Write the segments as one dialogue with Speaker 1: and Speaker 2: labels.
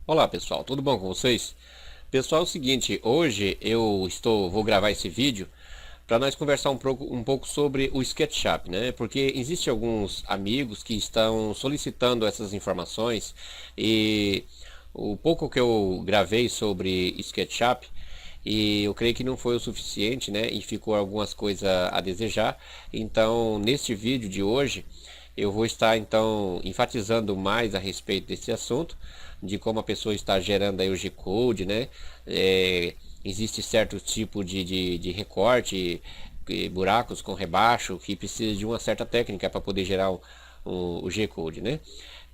Speaker 1: Olá pessoal, tudo bom com vocês? Pessoal, é o seguinte, hoje vou gravar esse vídeo para nós conversar um pouco sobre o SketchUp, né? Porque existem alguns amigos que estão solicitando essas informações e o pouco que eu gravei sobre SketchUp e eu creio que não foi o suficiente, né? E ficou algumas coisas a desejar. Então, neste vídeo de hoje, eu vou estar então enfatizando mais a respeito desse assunto, de como a pessoa está gerando aí o G-Code, né? Existe certo tipo de recorte, buracos com rebaixo, que precisa de uma certa técnica para poder gerar o G-Code, né?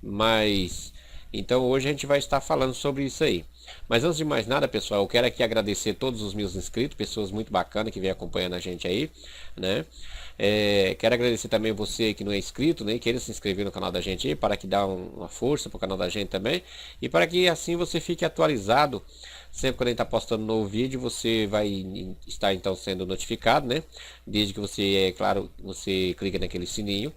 Speaker 1: Mas então hoje a gente vai estar falando sobre isso aí. Mas antes de mais nada, pessoal, eu quero aqui agradecer todos os meus inscritos, pessoas muito bacanas que vem acompanhando a gente aí, né? Quero agradecer também você que não é inscrito, né? Queira se inscrever no canal da gente aí, para que dá uma força para o canal da gente também. E para que assim você fique atualizado. Sempre quando a gente está postando um novo vídeo, você vai estar então sendo notificado, né? Desde que você, é claro, você clica naquele sininho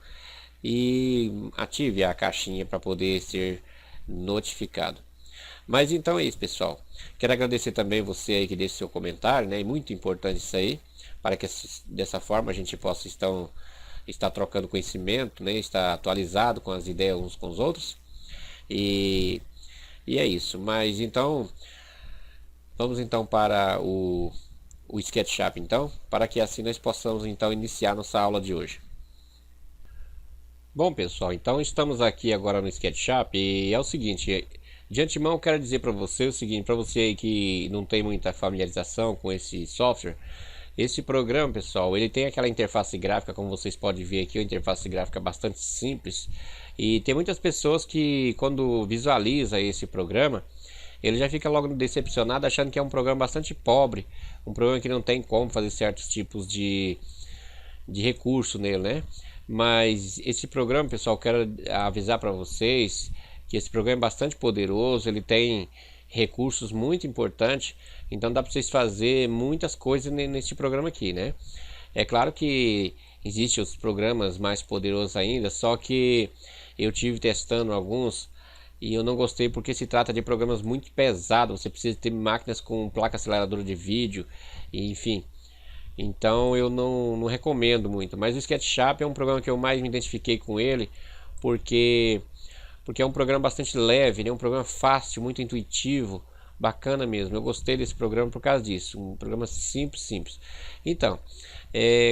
Speaker 1: e ative a caixinha para poder ser notificado. Mas então é isso, pessoal. Quero agradecer também você aí que deixe seu comentário, né? É muito importante isso aí, para que dessa forma a gente possa estar trocando conhecimento, né? Estar atualizado com as ideias uns com os outros. E, e é isso. Mas então, vamos então para o SketchUp então, para que assim nós possamos então iniciar nossa aula de hoje. Bom pessoal, então estamos aqui agora no SketchUp e é o seguinte, de antemão eu quero dizer para você o seguinte, para você aí que não tem muita familiarização com esse software, esse programa pessoal, ele tem aquela interface gráfica, como vocês podem ver aqui, uma interface gráfica bastante simples e tem muitas pessoas que quando visualiza esse programa, ele já fica logo decepcionado achando que é um programa bastante pobre, um programa que não tem como fazer certos tipos de recurso nele, né? Mas esse programa, pessoal, quero avisar para vocês que esse programa é bastante poderoso, ele tem recursos muito importantes, então dá para vocês fazer muitas coisas nesse programa aqui, né? É claro que existem os programas mais poderosos ainda, só que eu tive testando alguns e eu não gostei porque se trata de programas muito pesados, você precisa ter máquinas com placa aceleradora de vídeo, enfim. Então eu não recomendo muito. Mas o SketchUp é um programa que eu mais me identifiquei com ele, porque, porque é um programa bastante leve, né? Um programa fácil, muito intuitivo, bacana mesmo. Eu gostei desse programa por causa disso. Um programa simples, simples. Então,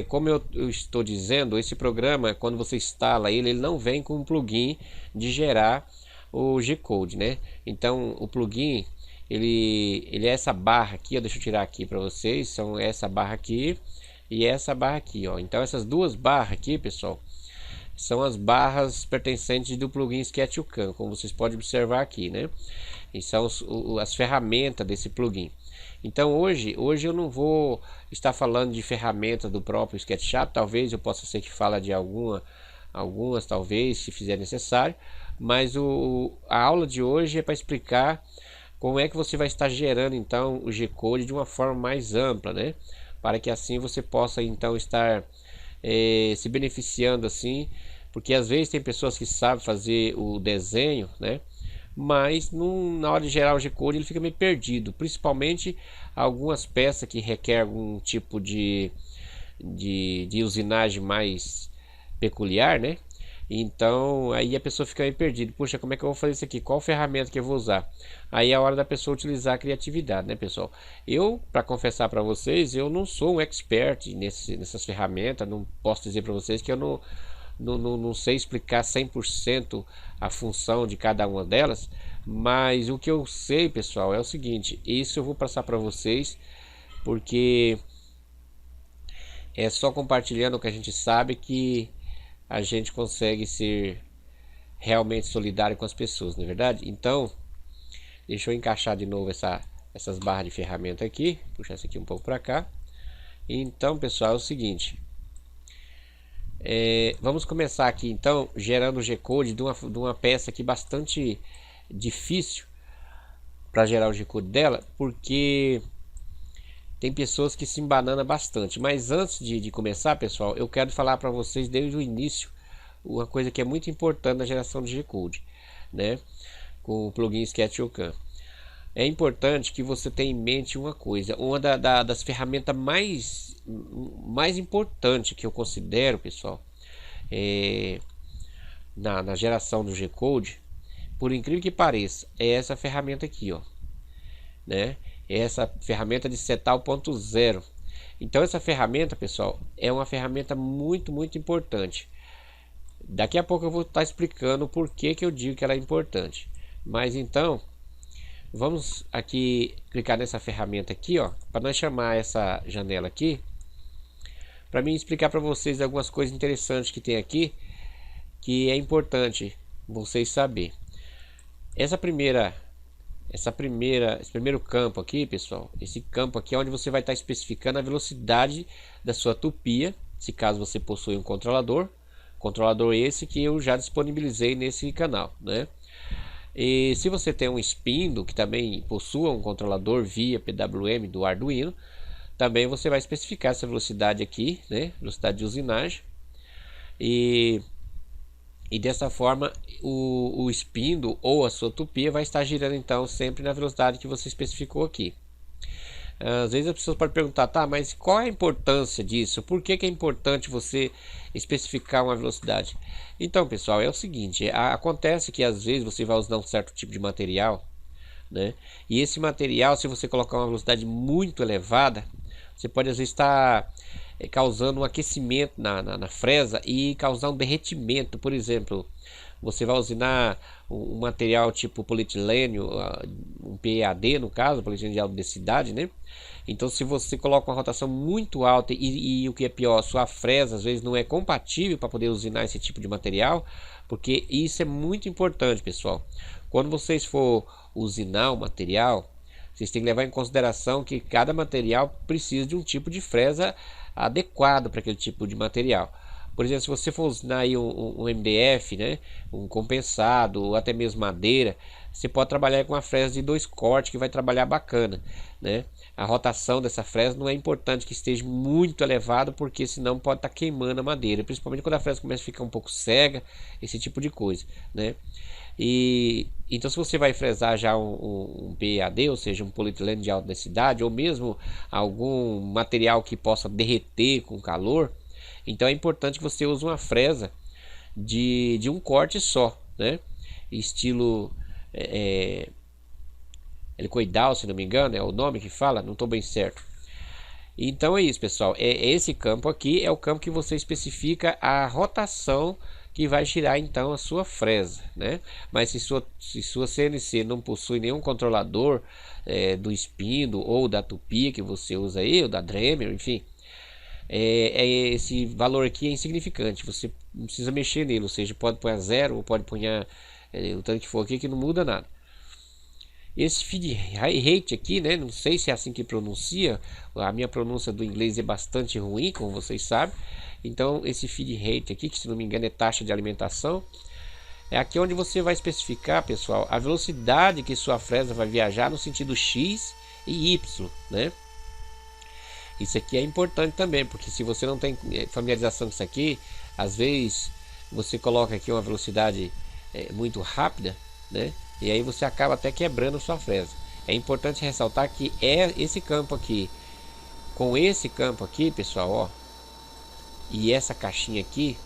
Speaker 1: como eu estou dizendo, esse programa, quando você instala ele, ele não vem com um plugin de gerar o G-Code, né? Então o plugin ele é essa barra aqui, ó, deixa eu tirar aqui para vocês, são essa barra aqui e essa barra aqui, ó. Então essas duas barras aqui, pessoal, são as barras pertencentes do plugin SketchUp, como vocês podem observar aqui, né? E são as ferramentas desse plugin. Então hoje eu não vou estar falando de ferramentas do próprio SketchUp, talvez eu possa ser que fale de algumas talvez, se fizer necessário, mas a aula de hoje é para explicar como é que você vai estar gerando então o G-Code de uma forma mais ampla, né? Para que assim você possa então estar se beneficiando assim, porque às vezes tem pessoas que sabem fazer o desenho, né? Mas na hora de gerar o G-Code ele fica meio perdido, principalmente algumas peças que requer algum tipo de usinagem mais peculiar, né? Então aí a pessoa fica meio perdida. Puxa, como é que eu vou fazer isso aqui? Qual ferramenta que eu vou usar? Aí é a hora da pessoa utilizar a criatividade, né, pessoal? Eu, para confessar para vocês, eu não sou um expert nessas ferramentas. Não posso dizer para vocês que eu não sei explicar 100% a função de cada uma delas. Mas o que eu sei, pessoal, é o seguinte: isso eu vou passar para vocês porque é só compartilhando o que a gente sabe que a gente consegue ser realmente solidário com as pessoas, não é verdade? Então, deixa eu encaixar de novo essas barras de ferramenta aqui, puxar essa aqui um pouco para cá. Então, pessoal, é o seguinte, vamos começar aqui então gerando o G-Code de uma peça aqui bastante difícil para gerar o G-Code dela, porque tem pessoas que se embananam bastante. Mas antes de começar, pessoal, eu quero falar para vocês desde o início uma coisa que é muito importante na geração de G-Code, né? Com o plugin SketchUp. é importante que você tenha em mente uma coisa. Uma das ferramentas mais importantes que eu considero, pessoal, é, na geração do G-Code, por incrível que pareça, é essa ferramenta aqui, ó, né? É essa ferramenta de Cetal.0. Então essa ferramenta, pessoal, é uma ferramenta muito importante. Daqui a pouco eu vou estar explicando por que eu digo que ela é importante. Mas então, vamos aqui clicar nessa ferramenta aqui, ó, para nós chamar essa janela aqui, para mim explicar para vocês algumas coisas interessantes que tem aqui, que é importante vocês saber. Esse primeiro campo aqui, pessoal, esse campo aqui é onde você vai estar especificando a velocidade da sua tupia, se caso você possui um controlador esse que eu já disponibilizei nesse canal, né? E se você tem um Spindle que também possua um controlador via PWM do Arduino, também você vai especificar essa velocidade aqui, né? Velocidade de usinagem. E dessa forma o Spindle ou a sua tupia vai estar girando então sempre na velocidade que você especificou aqui. Às vezes as pessoas podem perguntar, tá, mas qual é a importância disso? Por que é importante você especificar uma velocidade? Então, pessoal, é o seguinte, acontece que às vezes você vai usar um certo tipo de material, né? E esse material, se você colocar uma velocidade muito elevada, você pode às vezes estar causando um aquecimento na fresa e causar um derretimento. Por exemplo, você vai usinar um material tipo polietilênio, um PEAD no caso, polietilênio de alta densidade, né? Então se você coloca uma rotação muito alta e o que é pior, a sua fresa às vezes não é compatível para poder usinar esse tipo de material, porque isso é muito importante, pessoal. Quando vocês for usinar o material, vocês têm que levar em consideração que cada material precisa de um tipo de fresa adequado para aquele tipo de material. Por exemplo, se você for usinar aí um MDF, né, um compensado ou até mesmo madeira, você pode trabalhar com uma fresa de 2 cortes que vai trabalhar bacana, né? A rotação dessa fresa não é importante que esteja muito elevado, porque senão pode estar queimando a madeira, principalmente quando a fresa começa a ficar um pouco cega, esse tipo de coisa, né? E então se você vai fresar já um PEAD, ou seja, um polietileno de alta densidade, ou mesmo algum material que possa derreter com calor, então é importante que você use uma fresa de um corte só, né? Estilo helicoidal, se não me engano, é o nome que fala, não estou bem certo. Então é isso, pessoal. Esse campo aqui é o campo que você especifica a rotação que vai girar então a sua fresa, né? Mas se sua CNC não possui nenhum controlador do Spindle ou da tupia que você usa aí, ou da Dremel, enfim, esse valor aqui é insignificante. Você não precisa mexer nele, ou seja, pode pôr a 0 ou pode pôr o tanto que for aqui, que não muda nada. Esse feed rate aqui, né, não sei se é assim que pronuncia, a minha pronúncia do inglês é bastante ruim, como vocês sabem. Então esse feed rate aqui, que se não me engano é taxa de alimentação, é aqui onde você vai especificar, pessoal, a velocidade que sua fresa vai viajar no sentido X e Y, né? Isso aqui é importante também, porque se você não tem familiarização com isso aqui, às vezes você coloca aqui uma velocidade muito rápida, né? E aí você acaba até quebrando sua fresa. É importante ressaltar que esse campo aqui, com esse campo aqui, pessoal, ó, e essa caixinha aqui,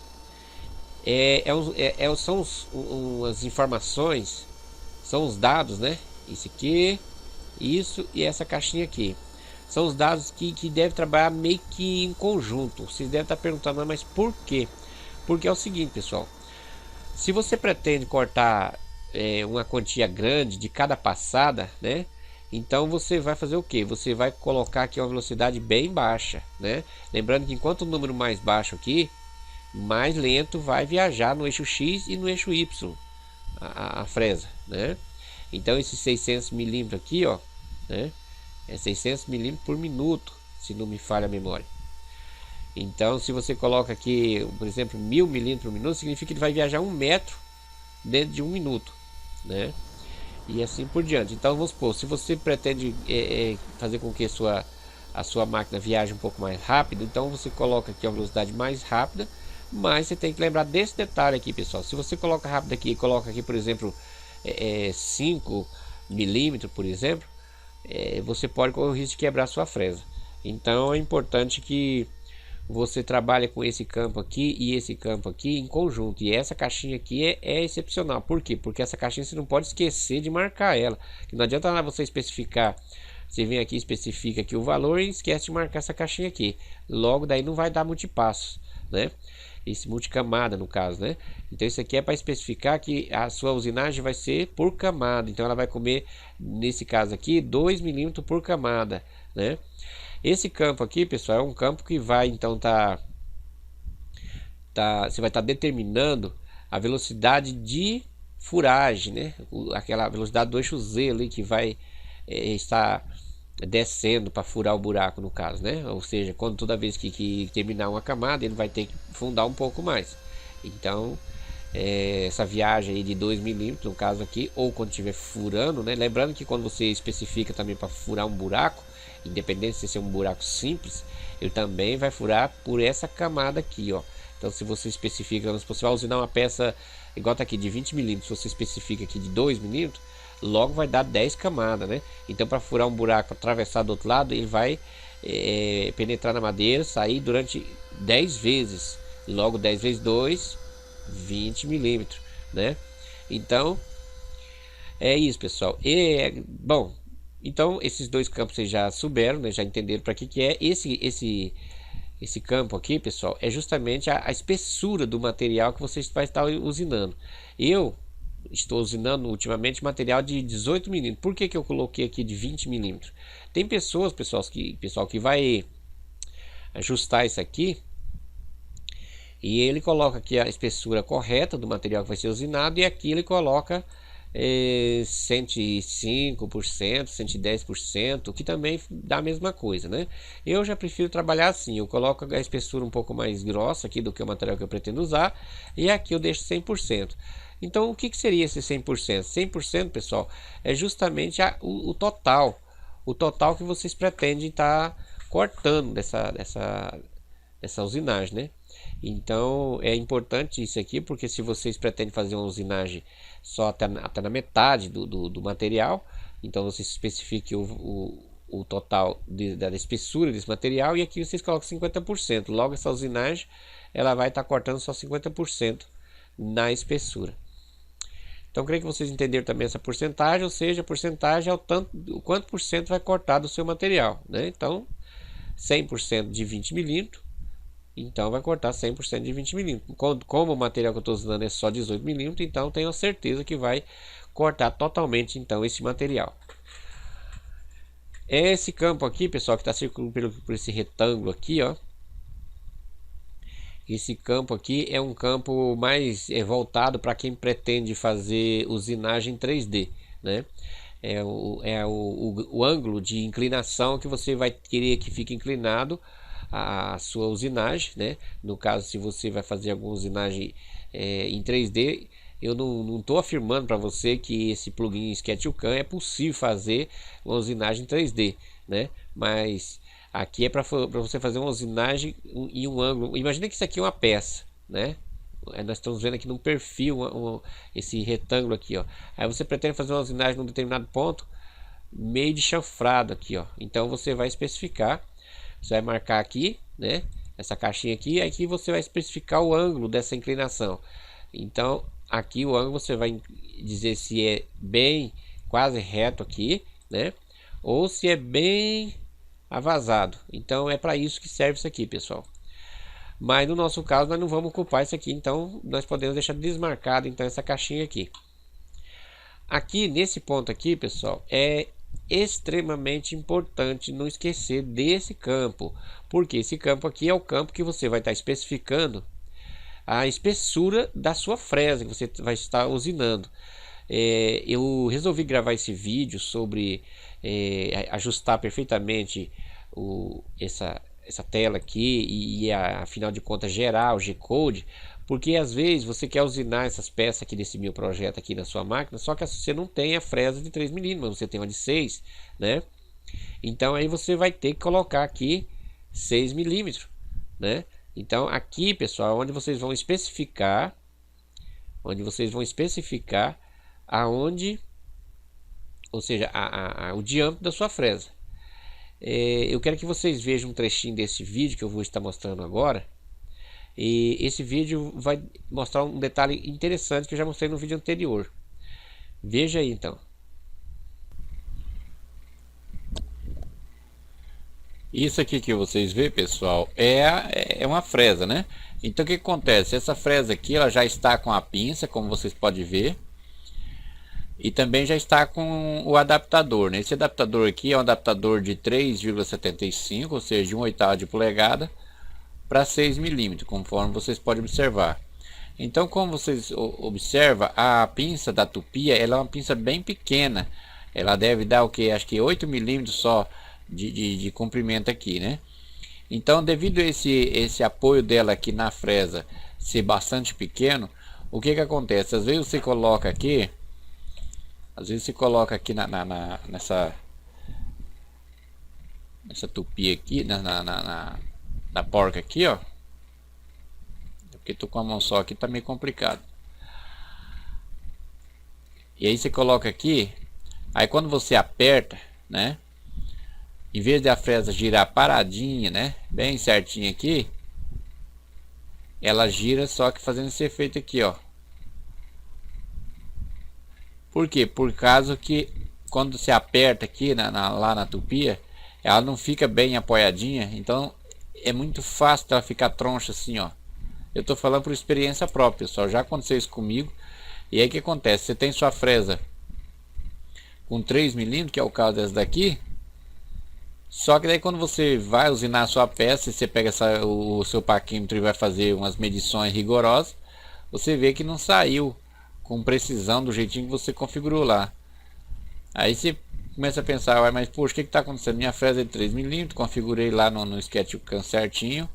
Speaker 1: são as informações, são os dados, né? Isso aqui, isso e essa caixinha aqui. São os dados que devem trabalhar meio que em conjunto. Vocês devem estar perguntando, mas por quê? Porque é o seguinte, pessoal. Se você pretende cortar uma quantia grande de cada passada, né? Então você vai fazer o que? Você vai colocar aqui uma velocidade bem baixa, né? Lembrando que enquanto o número mais baixo aqui, mais lento vai viajar no eixo X e no eixo Y a fresa, né? Então esses 600 milímetros aqui, ó, né? É 600 milímetros por minuto, se não me falha a memória. Então se você coloca aqui, por exemplo, 1000 milímetros por minuto, significa que ele vai viajar 1 metro dentro de 1 minuto, né? E assim por diante. Então vamos supor, se você pretende fazer com que a sua máquina viaje um pouco mais rápido, então você coloca aqui uma velocidade mais rápida, mas você tem que lembrar desse detalhe aqui, pessoal. Se você coloca rápido aqui e coloca aqui, por exemplo, 5 milímetro, por exemplo, você pode correr o risco de quebrar sua fresa. Então é importante que você trabalhe com esse campo aqui e esse campo aqui em conjunto. E essa caixinha aqui é excepcional. Por quê? Porque essa caixinha você não pode esquecer de marcar ela. Que não adianta nada você especificar. Você vem aqui, especifica aqui o valor e esquece de marcar essa caixinha aqui. Logo daí não vai dar multipassos, né? Esse multicamada no caso, né? Então isso aqui é para especificar que a sua usinagem vai ser por camada. Então ela vai comer, nesse caso aqui, 2 milímetros por camada, né? Esse campo aqui, pessoal, é um campo que vai então você vai estar determinando a velocidade de furagem, né? Aquela velocidade do eixo Z ali que vai estar descendo para furar o buraco no caso, né? Ou seja, quando toda vez que terminar uma camada, ele vai ter que fundar um pouco mais. Então, essa viagem aí de 2 milímetros, no caso aqui, ou quando estiver furando, né? Lembrando que quando você especifica também para furar um buraco, independente se ser um buraco simples, ele também vai furar por essa camada aqui, ó. Então, se você especifica, se você vai usinar uma peça igual tá aqui de 20 milímetros, se você especifica aqui de 2 milímetros, logo vai dar 10 camadas, né? Então, para furar um buraco, atravessar do outro lado, ele vai penetrar na madeira, sair durante 10 vezes. Logo 10 vezes 2, 20 milímetros, né? Então, é isso, pessoal. Bom, então esses dois campos vocês já souberam, né? Já entenderam para que é. Esse campo aqui, pessoal, é justamente a espessura do material que você vai estar usinando. Eu estou usinando ultimamente material de 18 milímetros. Por que eu coloquei aqui de 20 milímetros? Tem pessoas, pessoal, que vai ajustar isso aqui e ele coloca aqui a espessura correta do material que vai ser usinado, e aqui ele coloca 105%, 110%, que também dá a mesma coisa, né? Eu já prefiro trabalhar assim, eu coloco a espessura um pouco mais grossa aqui do que o material que eu pretendo usar, e aqui eu deixo 100%. Então, o que seria esse 100%? 100%, pessoal, é justamente o total que vocês pretendem estar cortando dessa usinagem, né? Então é importante isso aqui, porque se vocês pretendem fazer uma usinagem só até na metade do material, então vocês especifiquem o total da espessura desse material, e aqui vocês colocam 50%. Logo essa usinagem ela vai estar cortando só 50% na espessura. Então creio que vocês entenderam também essa porcentagem, ou seja, a porcentagem é o quanto por cento vai cortar do seu material, né? Então 100% de 20 milímetros, então vai cortar 100% de 20 milímetros. Como o material que eu estou usando é só 18 milímetros, então tenho certeza que vai cortar totalmente então esse material. Esse campo aqui, pessoal, que está circulando por esse retângulo aqui, ó. Esse campo aqui é um campo mais voltado para quem pretende fazer usinagem 3D, né? É o ângulo de inclinação que você vai querer que fique inclinado a sua usinagem, né? No caso, se você vai fazer alguma usinagem em 3D, eu não estou afirmando para você que esse plugin SketchUCam é possível fazer uma usinagem 3D, né? Mas aqui é para você fazer uma usinagem em um ângulo. Imagina que isso aqui é uma peça, né? Nós estamos vendo aqui num perfil esse retângulo aqui, ó. Aí você pretende fazer uma usinagem num determinado ponto, meio de chanfrado aqui, ó. Então você vai especificar, você vai marcar aqui, né? Essa caixinha aqui, aqui você vai especificar o ângulo dessa inclinação. Então aqui o ângulo você vai dizer se é bem quase reto aqui, né? Ou se é bem avasado. Então é para isso que serve isso aqui, pessoal. Mas no nosso caso nós não vamos ocupar isso aqui, então nós podemos deixar desmarcado então essa caixinha aqui. Aqui nesse ponto aqui, pessoal, é extremamente importante não esquecer desse campo, porque esse campo aqui é o campo que você vai estar especificando a espessura da sua fresa que você vai estar usinando. Eu resolvi gravar esse vídeo sobre ajustar perfeitamente essa tela aqui e afinal de contas gerar o G-Code, porque às vezes você quer usinar essas peças aqui desse meu projeto aqui na sua máquina, só que você não tem a fresa de 3 milímetros, você tem uma de 6, né? Então aí você vai ter que colocar aqui 6 milímetros, né? Então aqui, pessoal, onde vocês vão especificar aonde ou seja, o diâmetro da sua fresa. Eu quero que vocês vejam um trechinho desse vídeo que eu vou estar mostrando agora. E esse vídeo vai mostrar um detalhe interessante que eu já mostrei no vídeo anterior. Veja aí então.
Speaker 2: Isso aqui que vocês vê, pessoal, é uma fresa, né? Então o que acontece? Essa fresa aqui, ela já está com a pinça, como vocês podem ver. E também já está com o adaptador, né? Esse adaptador aqui é um adaptador de 3,75, ou seja, de 1/8 de polegada para 6 milímetros, conforme vocês podem observar. Então, como vocês observam, a pinça da tupia, ela é uma pinça bem pequena. Ela deve dar o que? Acho que 8 milímetros só de comprimento aqui, né? Então, devido a esse apoio dela aqui na fresa ser bastante pequeno, o que acontece? Às vezes você coloca aqui nessa tupia aqui, na porca aqui, ó. Porque tô com a mão só aqui, tá meio complicado. E aí você coloca aqui, aí quando você aperta, né? Em vez de a fresa girar paradinha, né? Bem certinho aqui, ela gira só que fazendo esse efeito aqui, ó. Por quê? Por causa que quando você aperta aqui lá na tupia, ela não fica bem apoiadinha, então é muito fácil ela ficar troncha assim, ó. Eu tô falando por experiência própria, pessoal, já aconteceu isso comigo. E aí o que acontece? Você tem sua fresa com 3 milímetros, que é o caso dessa daqui. Só que daí quando você vai usinar a sua peça, você pega o seu paquímetro e vai fazer umas medições rigorosas, você vê que não saiu com precisão do jeitinho que você configurou lá. Aí você começa a pensar, ué, mas poxa, o que está acontecendo? Minha fresa é de 3 milímetros, configurei lá no SketchUp certinho.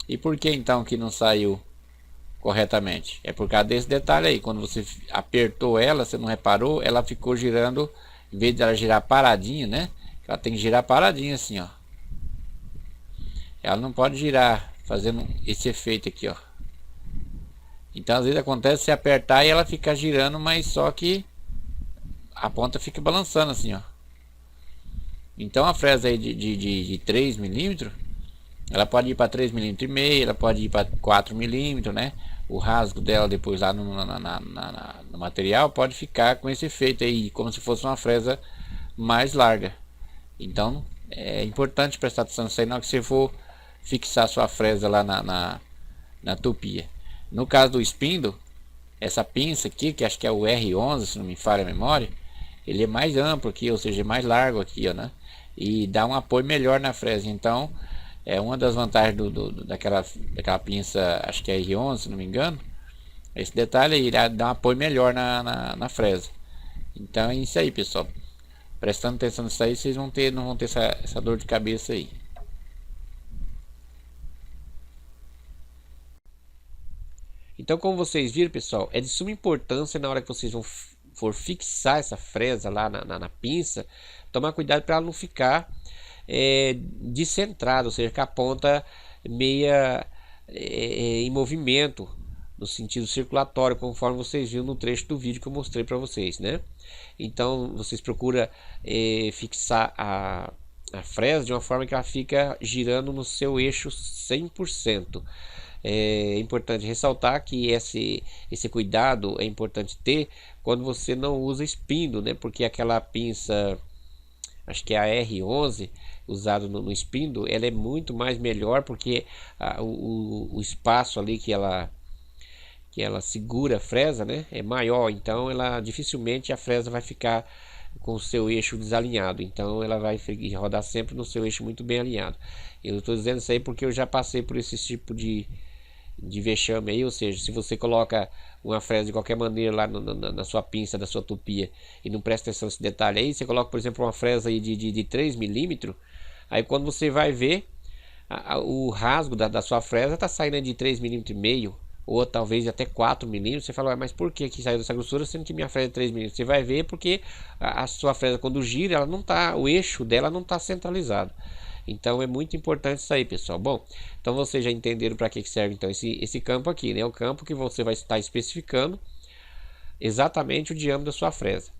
Speaker 2: E por que então que não saiu corretamente? É por causa desse detalhe aí. Quando você apertou ela, você não reparou, ela ficou girando, em vez de ela girar paradinha, né? Ela tem que girar paradinha assim, ó. Ela não pode girar fazendo esse efeito aqui, ó. Então às vezes acontece você apertar e ela fica girando, mas só que a ponta fica balançando assim, ó. Então a fresa aí de 3 milímetros, ela pode ir para 3 milímetros e meio, ela pode ir para 4 milímetros, né? O rasgo dela depois lá no material pode ficar com esse efeito aí, como se fosse uma fresa mais larga. Então é importante prestar atenção nisso aí na hora que você for fixar sua fresa lá na tupia. No caso do spindle, essa pinça aqui, que acho que é o R11, se não me falha a memória, ele é mais amplo aqui, ou seja, mais largo aqui, ó, né? E dá um apoio melhor na fresa. Então é uma das vantagens daquela pinça, acho que é R11, se não me engano. Esse detalhe aí, irá dar um apoio melhor na fresa. Então é isso aí, pessoal. Prestando atenção nisso aí, vocês não vão ter essa dor de cabeça aí.
Speaker 1: Então, como vocês viram, pessoal, é de suma importância na hora que vocês for fixar essa fresa lá na pinça, tomar cuidado para ela não ficar descentrada, ou seja, com a ponta meia em movimento, no sentido circulatório, conforme vocês viram no trecho do vídeo que eu mostrei para vocês, né? Então, vocês procuram fixar a fresa de uma forma que ela fica girando no seu eixo 100%. É importante ressaltar que esse cuidado é importante ter quando você não usa espinho, né? Porque aquela pinça, acho que é a R11 usado no espinho, ela é muito mais melhor, porque o espaço ali que ela segura a fresa, né, é maior, então ela dificilmente a fresa vai ficar com o seu eixo desalinhado, então ela vai rodar sempre no seu eixo muito bem alinhado. Eu estou dizendo isso aí porque eu já passei por esse tipo de vexame aí, ou seja, se você coloca uma fresa de qualquer maneira lá na sua pinça da sua tupia e não presta atenção nesse detalhe aí, você coloca, por exemplo, uma fresa aí de 3 milímetros, aí quando você vai ver, o rasgo da sua fresa está saindo de 3 milímetros e meio, ou talvez até 4 milímetros. Você fala, mas por que saiu dessa grossura sendo que minha fresa é 3 milímetros? Você vai ver porque a sua fresa, quando gira, ela não tá, o eixo dela não está centralizado. Então é muito importante isso aí, pessoal. Bom, então vocês já entenderam para que serve então esse campo aqui, né? O campo que você vai estar especificando exatamente o diâmetro da sua fresa.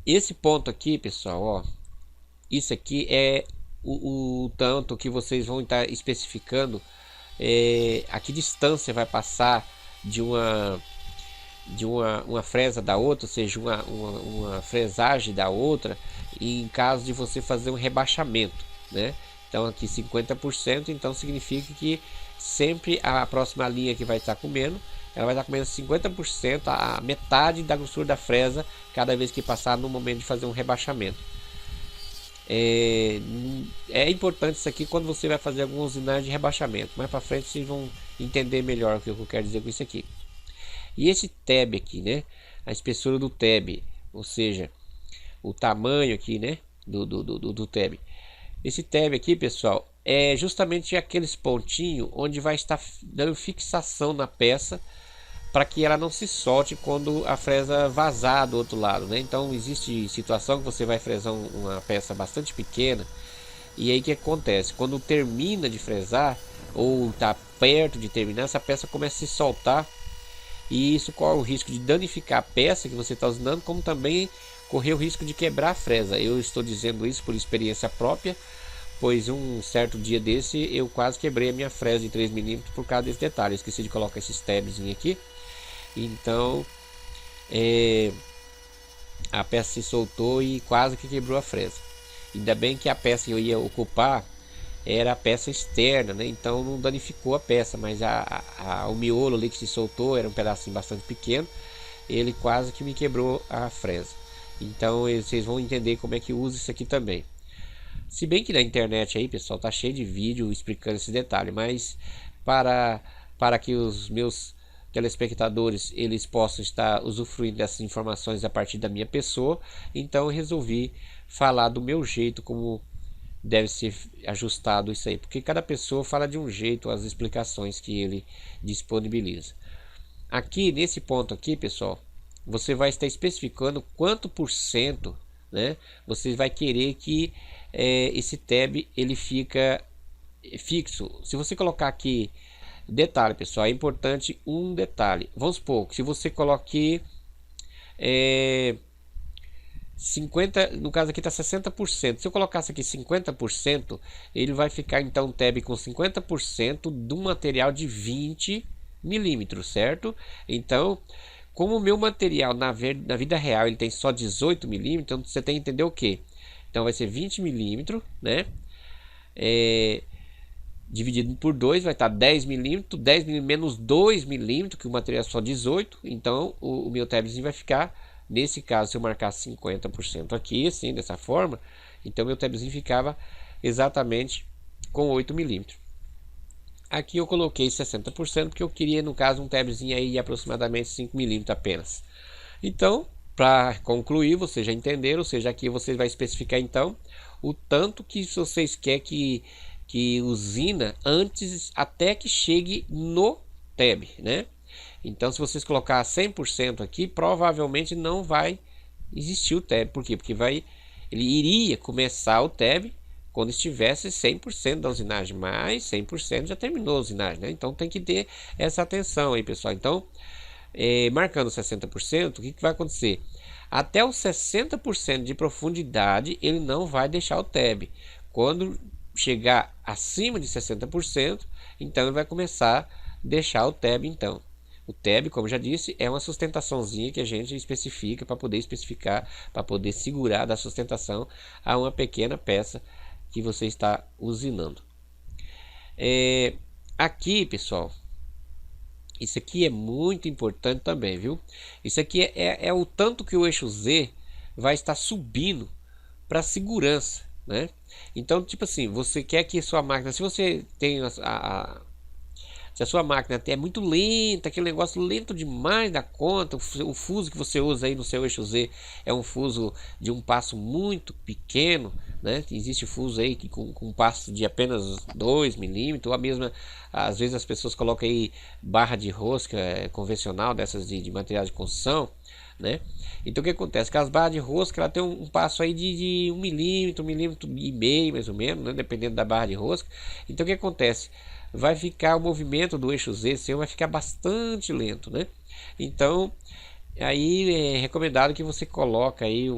Speaker 1: Esse ponto aqui, pessoal, ó, isso aqui é o tanto que vocês vão estar especificando, a que distância vai passar de uma fresa da outra, ou seja, uma fresagem da outra, em caso de você fazer um rebaixamento, né? Então aqui 50%, então significa que sempre a próxima linha que vai estar comendo, ela vai estar comendo 50%, a metade da grossura da fresa, cada vez que passar no momento de fazer um rebaixamento. É importante isso aqui quando você vai fazer algumas usinagens de rebaixamento. Mais para frente vocês vão entender melhor o que eu quero dizer com isso aqui. E esse tab aqui, né? A espessura do tab, ou seja, o tamanho aqui, né? Do tab. Esse tab aqui, pessoal, é justamente aqueles pontinhos onde vai estar dando fixação na peça, para que ela não se solte quando a fresa vazar do outro lado, né? Então existe situação que você vai fresar uma peça bastante pequena, e aí o que acontece? Quando termina de fresar, ou está perto de terminar, essa peça começa a se soltar, e isso corre o risco de danificar a peça que você está usando, como também correr o risco de quebrar a fresa. Eu estou dizendo isso por experiência própria, pois um certo dia desse eu quase quebrei a minha fresa de 3mm por causa desse detalhe. Eu esqueci de colocar esses tabs aqui, então a peça se soltou e quase que quebrou a fresa. Ainda bem que a peça que eu ia ocupar era a peça externa, né? Então não danificou a peça, mas o miolo ali que se soltou era um pedacinho bastante pequeno, ele quase que me quebrou a fresa. Então vocês vão entender como é que usa isso aqui também. Se bem que na internet aí, pessoal, tá cheio de vídeo explicando esse detalhe, mas para que os meus telespectadores eles possam estar usufruindo dessas informações a partir da minha pessoa, então eu resolvi falar do meu jeito, como deve ser ajustado isso aí, porque cada pessoa fala de um jeito as explicações que ele disponibiliza. Aqui nesse ponto aqui, pessoal, você vai estar especificando quanto por cento, né, você vai querer que esse tab ele fica fixo. Se você colocar aqui, detalhe, pessoal, é importante um detalhe. Vamos supor que se você coloque 50, no caso aqui está 60%. Se eu colocasse aqui 50%, ele vai ficar então um tab com 50% do material de 20mm, certo? Então, como o meu material na vida real ele tem só 18mm, então você tem que entender o que? Então vai ser 20mm, né? Dividido por 2 vai estar 10mm, 10mm menos 2mm, que o material é só 18, então o meu tabzinho vai ficar, nesse caso, se eu marcar 50% aqui, assim, dessa forma, então meu tabzinho ficava exatamente com 8mm. Aqui eu coloquei 60%, porque eu queria, no caso, um tabzinho aí de aproximadamente 5mm apenas. Então, para concluir, vocês já entenderam, ou seja, aqui você vai especificar então o tanto que vocês querem que usina antes, até que chegue no tab, né? Então, se vocês colocar 100% aqui, provavelmente não vai existir o tab. Por quê? Porque ele iria começar o tab quando estivesse 100% da usinagem, mas 100% já terminou a usinagem, né? Então tem que ter essa atenção aí, pessoal. Então, marcando 60%, o que vai acontecer? Até os 60% de profundidade, ele não vai deixar o tab. Quando chegar acima de 60%, então ele vai começar a deixar o tab. Então, o tab, como já disse, é uma sustentaçãozinha que a gente especifica para poder especificar, para poder segurar da sustentação a uma pequena peça que você está usinando. Aqui, pessoal, isso aqui é muito importante também, viu? Isso aqui é o tanto que o eixo Z vai estar subindo para segurança, né? Então, tipo assim, você quer que sua máquina, se você tem se a sua máquina é muito lenta, aquele negócio lento demais da conta, o fuso que você usa aí no seu eixo Z é um fuso de um passo muito pequeno, né? Existe fuso aí que com um passo de apenas 2mm, ou a mesma, às vezes as pessoas colocam aí barra de rosca convencional, dessas de material de construção, né? Então o que acontece? Que as barras de rosca ela tem um passo aí de 1mm, 1,5mm mais ou menos, né? Dependendo da barra de rosca. Então o que acontece? O movimento do eixo Z seu vai ficar bastante lento, né? Então Aí é recomendado que você coloque aí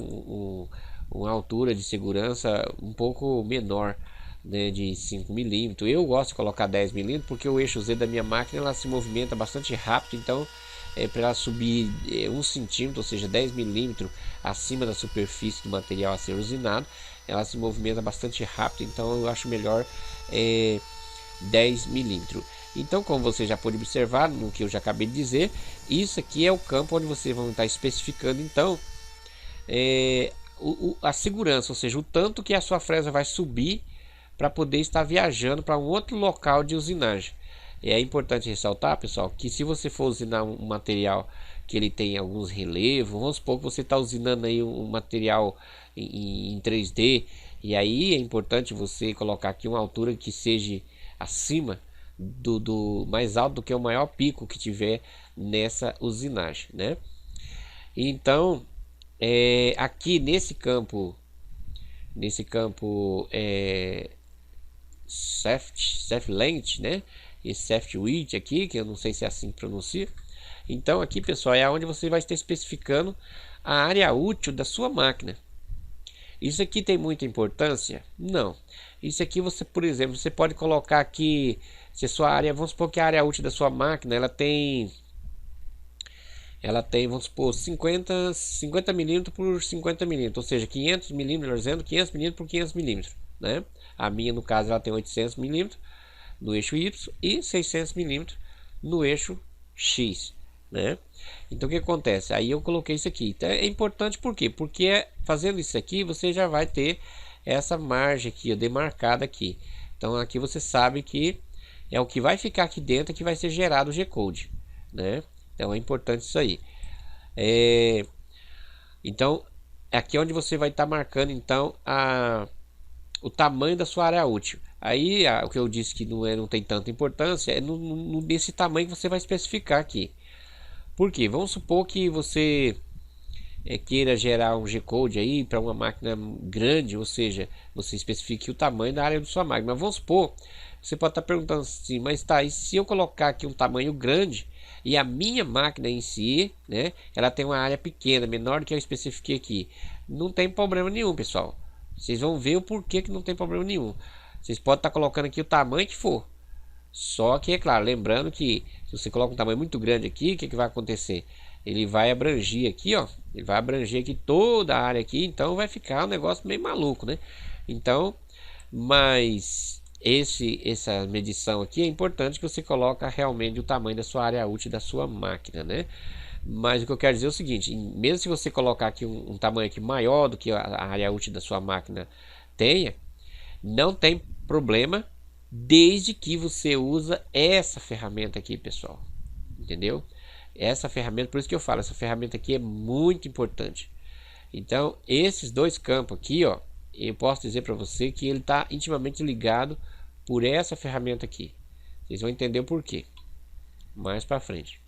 Speaker 1: uma altura de segurança um pouco menor, né, de 5 milímetros. Eu gosto de colocar 10 milímetros porque o eixo Z da minha máquina ela se movimenta bastante rápido, então para ela subir 1 centímetro, ou seja, 10 milímetros acima da superfície do material a ser usinado, ela se movimenta bastante rápido, então eu acho melhor 10 milímetros. Então, como você já pode observar no que eu já acabei de dizer, isso aqui é o campo onde você vai estar especificando então a segurança, ou seja, o tanto que a sua fresa vai subir para poder estar viajando para um outro local de usinagem. É importante ressaltar, pessoal, que se você for usinar um material que ele tem alguns relevos, vamos supor que você está usinando aí um material em 3D, e aí é importante você colocar aqui uma altura que seja acima do mais alto do que o maior pico que tiver nessa usinagem, né? Então, aqui nesse campo Shaft Length, né? E Shaft Width aqui, que eu não sei se é assim que pronuncia. Então aqui, pessoal, é onde você vai estar especificando a área útil da sua máquina. Isso aqui tem muita importância? Não. Isso aqui você, por exemplo, você pode colocar aqui, se a sua área, vamos supor que a área útil da sua máquina, ela tem, vamos supor, 50 milímetros por 50 milímetros, ou seja, 500 milímetros, dizendo 500 milímetros por 500 milímetros, né? A minha, no caso, ela tem 800 milímetros no eixo Y e 600 milímetros no eixo X, né? Então o que acontece? Aí eu coloquei isso aqui. Então, é importante por quê? Porque fazendo isso aqui você já vai ter essa margem aqui, ó, demarcada aqui. Então aqui você sabe que é o que vai ficar aqui dentro que vai ser gerado o G-Code, né? Então é importante isso aí. Então aqui é onde você vai estar marcando então o tamanho da sua área útil. Aí o que eu disse que não tem tanta importância é nesse tamanho que você vai especificar aqui. Por quê? Vamos supor que você queira gerar um G-Code aí para uma máquina grande, ou seja, você especifique o tamanho da área da sua máquina. Mas vamos supor, você pode estar perguntando assim, mas tá, e se eu colocar aqui um tamanho grande e a minha máquina em si, né, ela tem uma área pequena, menor do que eu especifiquei aqui? Não tem problema nenhum, pessoal. Vocês vão ver o porquê que não tem problema nenhum. Vocês podem estar colocando aqui o tamanho que for. Só que, é claro, lembrando que se você coloca um tamanho muito grande aqui, o que vai acontecer? Ele vai abranger aqui, ó. Ele vai abranger aqui toda a área aqui, então vai ficar um negócio meio maluco, né? Então, mas essa medição aqui é importante que você coloque realmente o tamanho da sua área útil da sua máquina, né? Mas o que eu quero dizer é o seguinte, mesmo se você colocar aqui um tamanho aqui maior do que a área útil da sua máquina tenha, não tem problema, desde que você usa essa ferramenta aqui, pessoal. Entendeu? Essa ferramenta, por isso que eu falo, essa ferramenta aqui é muito importante. Então, esses dois campos aqui, ó, eu posso dizer para você que ele está intimamente ligado por essa ferramenta aqui. Vocês vão entender o porquê mais para frente.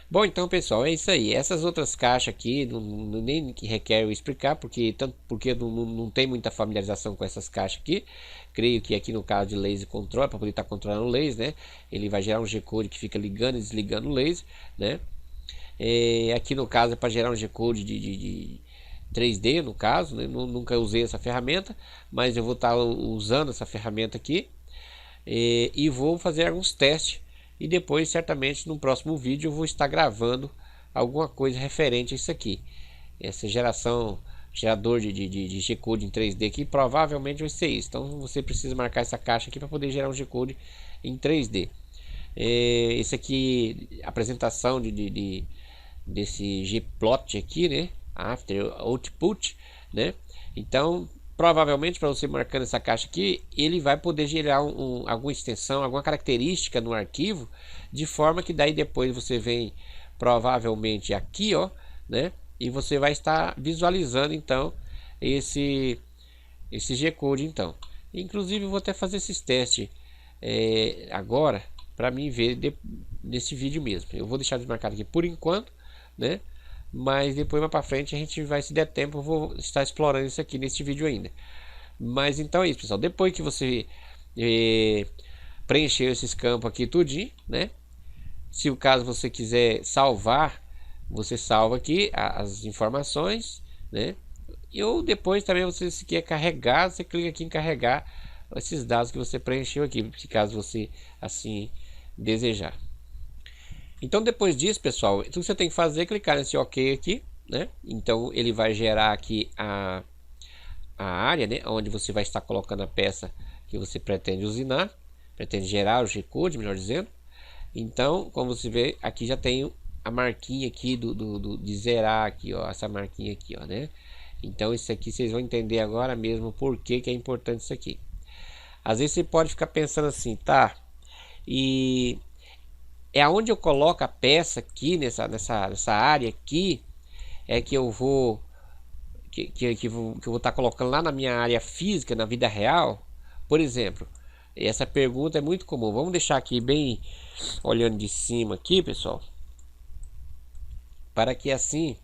Speaker 1: Bom, então, pessoal, é isso aí. Essas outras caixas aqui nem requer eu explicar, porque não tem muita familiarização com essas caixas aqui. Creio que aqui no caso de laser control, para poder estar controlando o laser, né? Ele vai gerar um G-Code que fica ligando e desligando o laser, né? Aqui no caso é para gerar um G-Code de 3D, no caso, né? Nunca usei essa ferramenta, mas eu vou estar usando essa ferramenta aqui e vou fazer alguns testes. E depois, certamente, no próximo vídeo eu vou estar gravando alguma coisa referente a isso aqui. Essa gerador de G-Code em 3D aqui, provavelmente vai ser isso. Então você precisa marcar essa caixa aqui para poder gerar um G-Code em 3D. Esse aqui, apresentação desse G-Plot aqui, né? After Output, né? Então, provavelmente, para você marcando essa caixa aqui, ele vai poder gerar alguma extensão, alguma característica no arquivo, de forma que daí depois você vem provavelmente aqui, ó, né? E você vai estar visualizando então esse G-Code então. Inclusive eu vou até fazer esses testes agora para mim ver nesse vídeo mesmo. Eu vou deixar desmarcado aqui por enquanto, né? Mas depois mais para frente a gente vai, se der tempo, eu vou estar explorando isso aqui nesse vídeo ainda. Mas então é isso, pessoal. Depois que você preencher esses campos aqui tudinho, né? Se o caso você quiser salvar você salva aqui as informações, né? E ou depois também você, se quer carregar, você clica aqui em carregar esses dados que você preencheu aqui, se caso você assim desejar. Então depois disso, pessoal, tudo que você tem que fazer é clicar nesse OK aqui, né? Então ele vai gerar aqui a área, né, onde você vai estar colocando a peça que você pretende usinar, pretende gerar o G-Code, melhor dizendo. Então, como você vê, aqui já tem a marquinha aqui de zerar aqui, ó, essa marquinha aqui, ó, né? Então isso aqui vocês vão entender agora mesmo por que é importante isso aqui. Às vezes você pode ficar pensando assim, tá? E é aonde eu coloco a peça aqui nessa área aqui é que eu vou que eu vou estar colocando lá na minha área física, na vida real. Por exemplo, essa pergunta é muito comum. Vamos deixar aqui bem olhando de cima aqui, pessoal, para que assim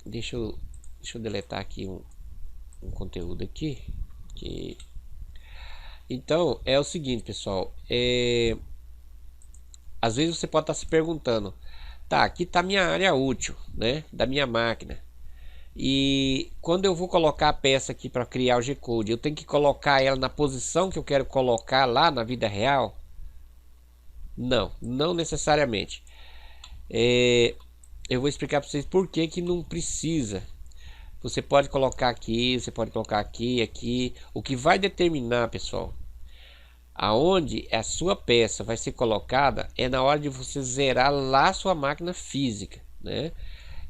Speaker 1: deixa eu deletar aqui um conteúdo aqui então é o seguinte, pessoal, às vezes você pode estar se perguntando, tá, aqui está minha área útil, né, da minha máquina, e quando eu vou colocar a peça aqui para criar o G-Code, eu tenho que colocar ela na posição que eu quero colocar lá na vida real? Não necessariamente. Eu vou explicar para vocês por que não precisa. Você pode colocar aqui, você pode colocar aqui, aqui. O que vai determinar, pessoal, aonde a sua peça vai ser colocada é na hora de você zerar lá a sua máquina física, né?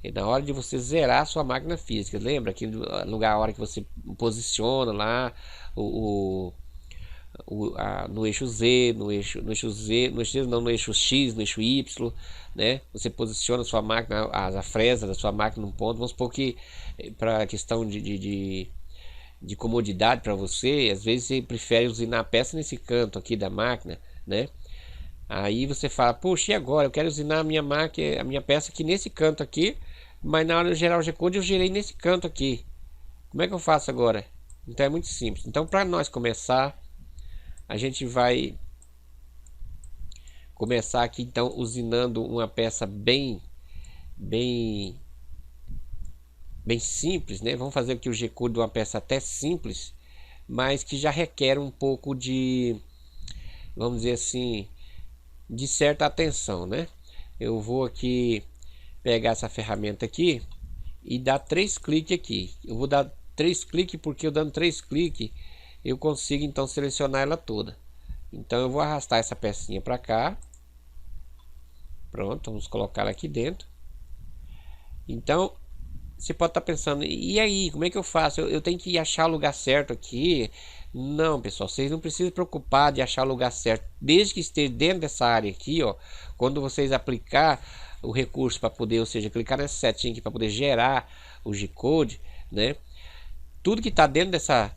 Speaker 1: É na hora de você zerar a sua máquina física. Lembra que no lugar, a hora que você posiciona lá no eixo Z, no eixo X, no eixo Y, né? Você posiciona a sua máquina, a fresa da sua máquina num ponto. Vamos supor que para questão de comodidade para você, às vezes você prefere usinar a peça nesse canto aqui da máquina, né? Aí você fala, poxa, e agora? Eu quero usinar a minha máquina, a minha peça aqui nesse canto aqui, mas na hora de gerar o G-Code eu gerei nesse canto aqui. Como é que eu faço agora? Então é muito simples. Então, para nós começar, a gente vai começar aqui então usinando uma peça bem simples, né? Vamos fazer aqui o G-Code de uma peça até simples, mas que já requer um pouco de, vamos dizer assim, de certa atenção, né? Eu vou aqui pegar essa ferramenta aqui e dar 3 cliques aqui. Eu vou dar 3 cliques porque eu dando 3 cliques eu consigo então selecionar ela toda. Então eu vou arrastar essa pecinha para cá. Pronto, vamos colocar ela aqui dentro. Então você pode estar pensando, e aí, como é que eu faço? Eu tenho que achar o lugar certo aqui? Não, pessoal, vocês não precisam se preocupar de achar o lugar certo, desde que esteja dentro dessa área aqui, ó. Quando vocês aplicar o recurso para poder, ou seja, clicar nessa setinha aqui para poder gerar o G-Code, né? Tudo que está dentro dessa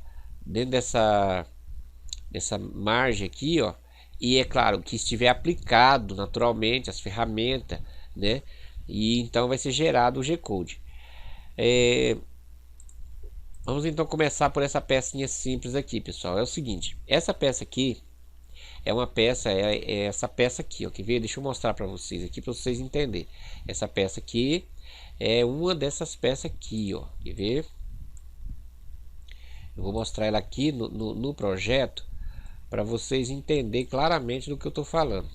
Speaker 1: margem aqui, ó, e é claro que estiver aplicado naturalmente as ferramentas, né? E então vai ser gerado o G-Code. Vamos então começar por essa pecinha simples aqui, pessoal. É o seguinte, essa peça aqui é uma peça, é essa peça aqui, ó. Quer ver? Deixa eu mostrar para vocês aqui para vocês entenderem. Essa peça aqui é uma dessas peças aqui, ó. Quer ver? Eu vou mostrar ela aqui no projeto para vocês entenderem claramente do que eu estou falando.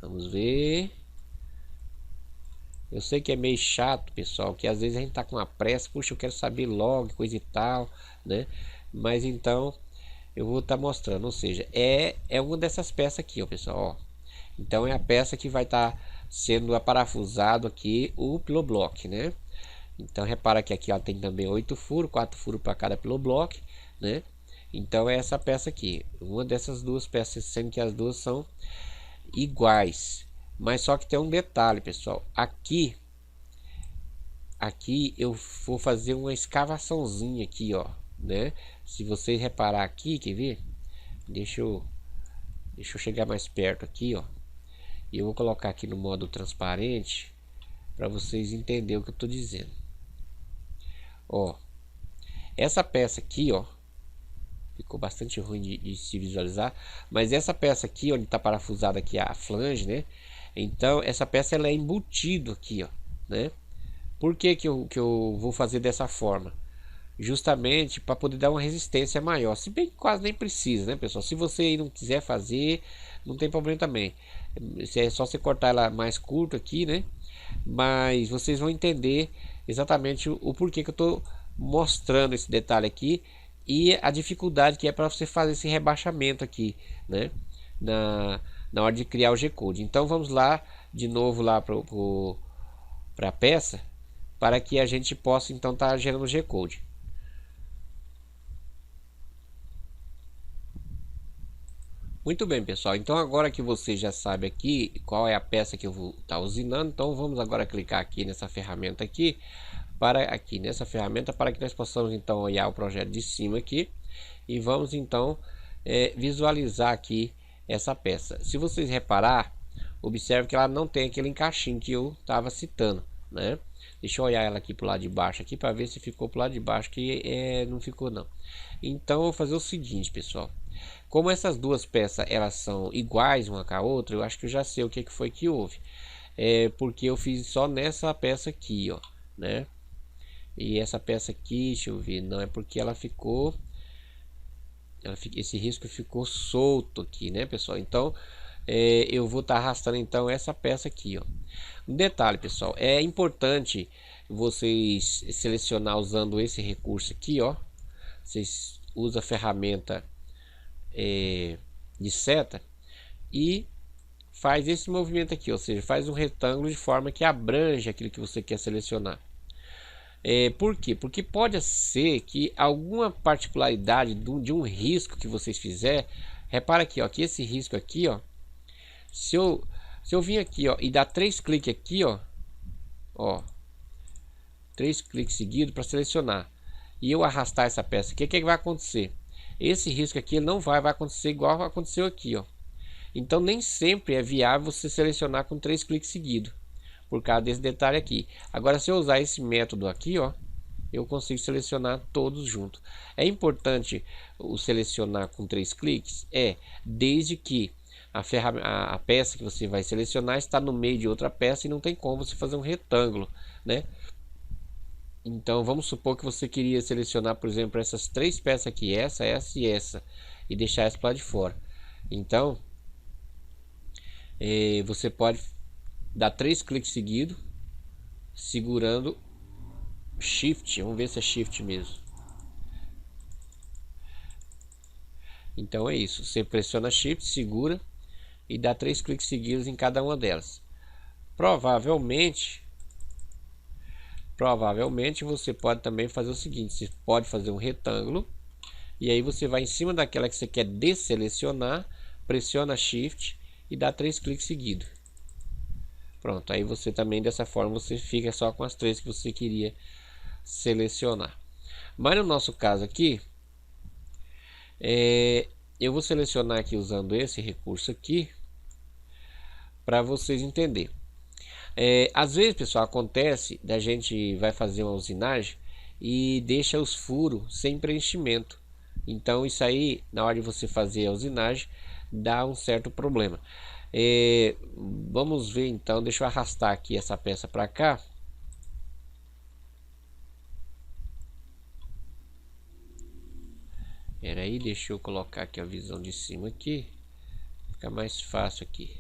Speaker 1: Vamos ver. Eu sei que é meio chato, pessoal, que às vezes a gente tá com uma pressa, puxa, eu quero saber logo, coisa e tal, né? Mas então eu vou estar mostrando, ou seja, é uma dessas peças aqui, ó, pessoal, ó. Então é a peça que vai estar sendo aparafusado aqui o piloblock, né? Então repara que aqui ela tem também 8 furos, 4 furos para cada piloblock, né? Então é essa peça aqui, uma dessas duas peças, sendo que as duas são iguais. Mas só que tem um detalhe, pessoal. Aqui eu vou fazer uma escavaçãozinha aqui, ó, né? Se vocês reparar aqui, quer ver? Deixa eu chegar mais perto aqui, ó. E eu vou colocar aqui no modo transparente para vocês entenderem o que eu tô dizendo. Ó, essa peça aqui, ó, ficou bastante ruim de se visualizar, mas essa peça aqui, onde está parafusada aqui a flange, né? Então essa peça ela é embutido aqui, ó, né? Por que que eu vou fazer dessa forma? Justamente para poder dar uma resistência maior, se bem que quase nem precisa, né, pessoal? Se você não quiser fazer, não tem problema também. É só você cortar ela mais curto aqui, né? Mas vocês vão entender exatamente o porquê que eu estou mostrando esse detalhe aqui e a dificuldade que é para você fazer esse rebaixamento aqui, né? Na hora de criar o G-Code. Então vamos lá de novo lá para a peça, para que a gente possa então estar gerando o G-Code. Muito bem, pessoal, então agora que você já sabe aqui qual é a peça que eu vou estar usinando, então vamos agora clicar aqui nessa ferramenta aqui, para que nós possamos então olhar o projeto de cima aqui e vamos então visualizar aqui essa peça. Se vocês reparar, observe que ela não tem aquele encaixinho que eu estava citando, né? Deixa eu olhar ela aqui pro lado de baixo aqui para ver se ficou pro lado de baixo, que não ficou não. Então eu vou fazer o seguinte, pessoal. Como essas duas peças elas são iguais uma com a outra, eu acho que eu já sei o que foi que houve. Porque eu fiz só nessa peça aqui, ó, né? E essa peça aqui, deixa eu ver, não é porque ela ficou, esse risco ficou solto aqui, né, pessoal? Então eu vou estar arrastando então essa peça aqui, ó. Um detalhe, pessoal, é importante vocês selecionar usando esse recurso aqui, ó. Vocês usam a ferramenta de seta e faz esse movimento aqui, ou seja, faz um retângulo de forma que abrange aquilo que você quer selecionar. Por quê? Porque pode ser que alguma particularidade de um risco que vocês fizer, repara aqui, ó, que esse risco aqui, ó, se eu vir aqui, ó, e dar 3 cliques aqui, ó, 3 cliques seguidos para selecionar, e eu arrastar essa peça aqui, o que vai acontecer? Esse risco aqui não vai acontecer igual aconteceu aqui, ó. Então nem sempre é viável você selecionar com 3 cliques seguidos, por causa desse detalhe aqui. Agora, se eu usar esse método aqui, ó, eu consigo selecionar todos juntos. É importante o selecionar com 3 cliques, desde que a peça que você vai selecionar está no meio de outra peça e não tem como você fazer um retângulo, né? Então vamos supor que você queria selecionar, por exemplo, essas 3 peças aqui, essa e essa, e deixar essa para de fora. Então você pode dar 3 cliques seguidos, segurando Shift. Vamos ver se é Shift mesmo. Então é isso, você pressiona Shift, segura e dá 3 cliques seguidos em cada uma delas. Provavelmente você pode também fazer o seguinte: você pode fazer um retângulo e aí você vai em cima daquela que você quer desselecionar, pressiona Shift e dá 3 cliques seguidos. Pronto, aí você também dessa forma você fica só com as 3 que você queria selecionar. Mas no nosso caso aqui, eu vou selecionar aqui usando esse recurso aqui para vocês entenderem. Às vezes, pessoal, acontece da gente vai fazer uma usinagem e deixa os furos sem preenchimento. Então isso aí, na hora de você fazer a usinagem, dá um certo problema. Vamos ver então, deixa eu arrastar aqui essa peça para cá. Aí, deixa eu colocar aqui a visão de cima aqui, fica mais fácil aqui.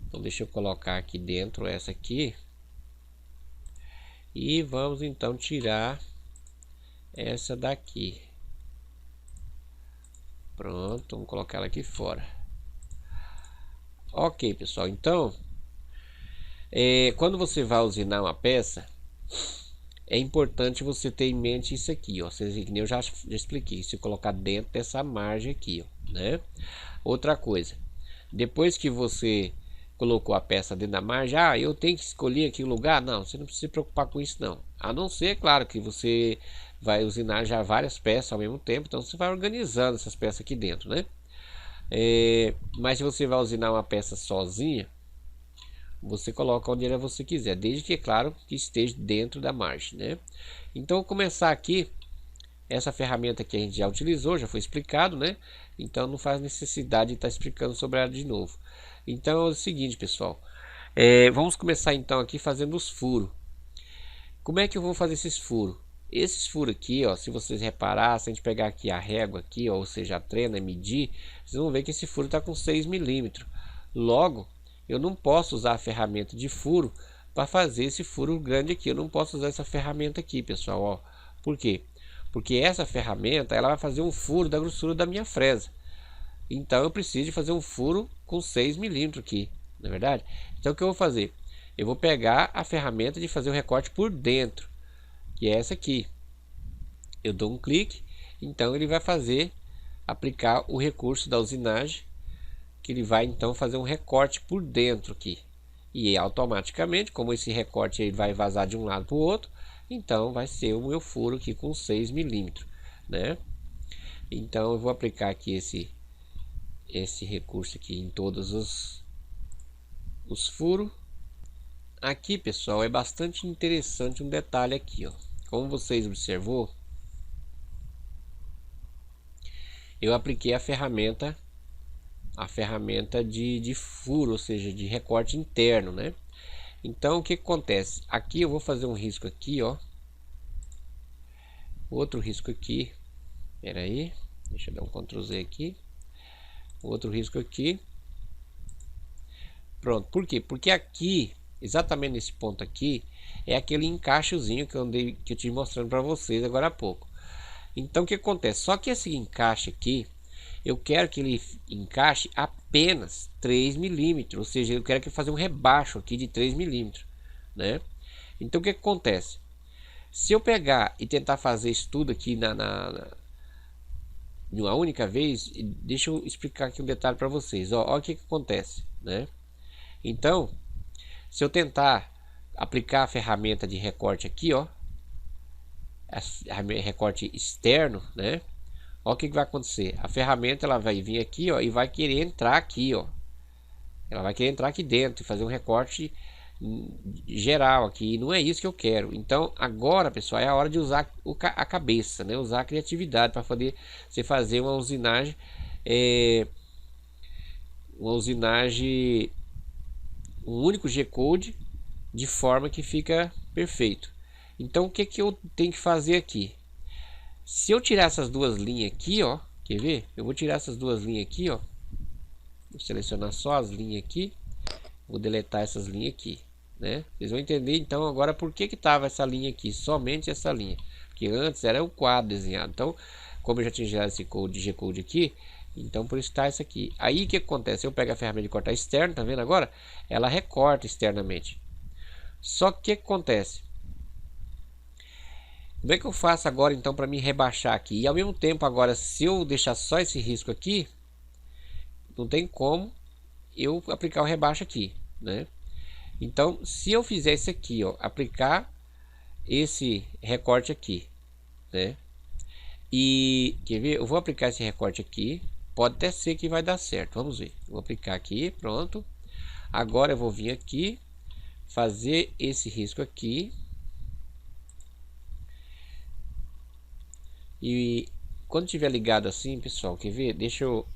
Speaker 1: Então deixa eu colocar aqui dentro essa aqui e vamos então tirar essa daqui. Pronto, vamos colocar ela aqui fora. Ok, pessoal, então quando você vai usinar uma peça, é importante você ter em mente isso aqui, ó. Vocês que eu já expliquei, se colocar dentro dessa margem aqui, ó, né? Outra coisa, depois que você colocou a peça dentro da margem, eu tenho que escolher aqui o lugar? Não, você não precisa se preocupar com isso não. A não ser, claro, que você vai usinar já várias peças ao mesmo tempo, então você vai organizando essas peças aqui dentro, né? Mas se você vai usinar uma peça sozinha, você coloca onde você quiser, desde que, é claro, que esteja dentro da margem, né? Então, vou começar aqui. Essa ferramenta que a gente já utilizou, já foi explicado, né? Então não faz necessidade de estar explicando sobre ela de novo. Então é o seguinte, pessoal, vamos começar então aqui fazendo os furos. Como é que eu vou fazer esses furos? Esses furos aqui, ó, se vocês reparar, se a gente pegar aqui a régua aqui, ó, ou seja, a trena e medir, vocês vão ver que esse furo está com 6 milímetros. Logo, eu não posso usar a ferramenta de furo para fazer esse furo grande aqui. Eu não posso usar essa ferramenta aqui, pessoal, ó. Por quê? Porque essa ferramenta, ela vai fazer um furo da grossura da minha fresa. Então eu preciso de fazer um furo com 6 milímetros aqui, não é verdade? Então o que eu vou fazer? Eu vou pegar a ferramenta de fazer o recorte por dentro, que é essa aqui. Eu dou um clique, então ele vai aplicar o recurso da usinagem, que ele vai então fazer um recorte por dentro aqui. E automaticamente, como esse recorte ele vai vazar de um lado para o outro, então vai ser o meu furo aqui com 6 milímetros, né? Então eu vou aplicar aqui esse recurso aqui em todos os furos. Aqui, pessoal, é bastante interessante um detalhe aqui, ó. Como vocês observou, eu apliquei a ferramenta de furo, ou seja, de recorte interno, né? Então o que acontece? Aqui eu vou fazer um risco aqui, ó. Outro risco aqui. Espera aí, deixa eu dar um Ctrl Z aqui. Outro risco aqui. Pronto. Por quê? Porque aqui, exatamente nesse ponto aqui, é aquele encaixezinho que eu estive mostrando para vocês agora há pouco. Então o que acontece? Só que esse encaixe aqui, eu quero que ele encaixe apenas 3 milímetros, ou seja, eu quero que fazer um rebaixo aqui de 3 milímetros, né? Então o que acontece? Se eu pegar e tentar fazer isso tudo aqui de uma única vez, deixa eu explicar aqui um detalhe para vocês. Ó, olha o que acontece, né? Então, se eu tentar aplicar a ferramenta de recorte aqui, ó, recorte externo, né? Olha o que vai acontecer. A ferramenta ela vai vir aqui, ó, e vai querer entrar aqui, ó. Ela vai querer entrar aqui dentro e fazer um recorte geral aqui. E não é isso que eu quero. Então, agora, pessoal, é a hora de usar a cabeça, né? Usar a criatividade para poder você fazer uma usinagem, um único G-code, de forma que fica perfeito. Então, o que eu tenho que fazer aqui? Se eu tirar essas duas linhas aqui, ó, quer ver? Eu vou tirar essas duas linhas aqui, ó. Vou selecionar só as linhas aqui. Vou deletar essas linhas aqui, né? Vocês vão entender então agora por que estava essa linha aqui, somente essa linha. Porque antes era o quadro desenhado. Então, como eu já tinha gerado esse G-code aqui, então por isso está isso aqui. Aí o que acontece? Eu pego a ferramenta de cortar externo, tá vendo agora? Ela recorta externamente. Só que o que acontece? Como é que eu faço agora então para me rebaixar aqui? E ao mesmo tempo agora, se eu deixar só esse risco aqui, não tem como eu aplicar o rebaixo aqui, né? Então, se eu fizer isso aqui, ó, aplicar esse recorte aqui, né? E quer ver? Eu vou aplicar esse recorte aqui. Pode até ser que vai dar certo. Vamos ver. Vou aplicar aqui, pronto. Agora eu vou vir aqui, fazer esse risco aqui. E quando tiver ligado assim, pessoal, quer ver? Deixa eu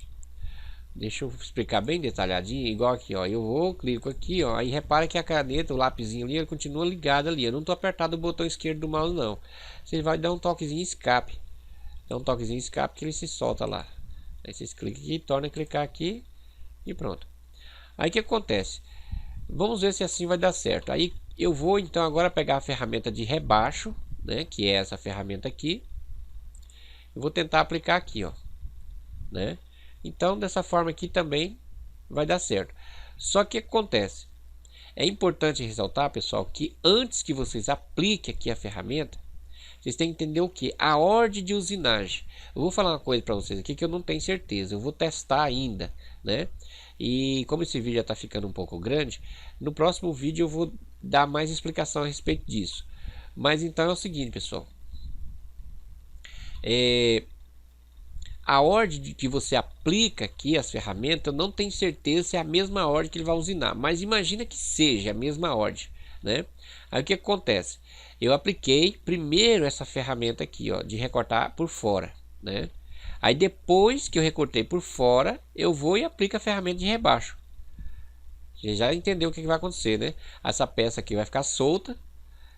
Speaker 1: explicar bem detalhadinho, igual aqui, ó. Eu vou, clico aqui, ó. Aí repara que a caneta, o lapisinho ali, ele continua ligado ali. Eu não tô apertado o botão esquerdo do mouse, não. Você vai dar um toquezinho escape. Dá um toquezinho escape que ele se solta lá. Aí vocês clicam aqui, torna a clicar aqui e pronto. Aí o que acontece? Vamos ver se assim vai dar certo. Aí eu vou então agora pegar a ferramenta de rebaixo, né? Que é essa ferramenta aqui. Eu vou tentar aplicar aqui, ó, né? Então dessa forma aqui também vai dar certo. Só que o que acontece? É importante ressaltar, pessoal, que antes que vocês apliquem aqui a ferramenta, vocês têm que entender o que? A ordem de usinagem. Eu vou falar uma coisa para vocês aqui que eu não tenho certeza. Eu vou testar ainda, né? E como esse vídeo já está ficando um pouco grande, no próximo vídeo eu vou dar mais explicação a respeito disso. Mas então é o seguinte, pessoal. A ordem que você aplica aqui as ferramentas, eu não tenho certeza se é a mesma ordem que ele vai usinar, mas imagina que seja a mesma ordem, né? Aí o que acontece? Eu apliquei primeiro essa ferramenta aqui, ó, de recortar por fora, né? Aí depois que eu recortei por fora, eu vou e aplico a ferramenta de rebaixo, já entendeu o que vai acontecer, né? Essa peça aqui vai ficar solta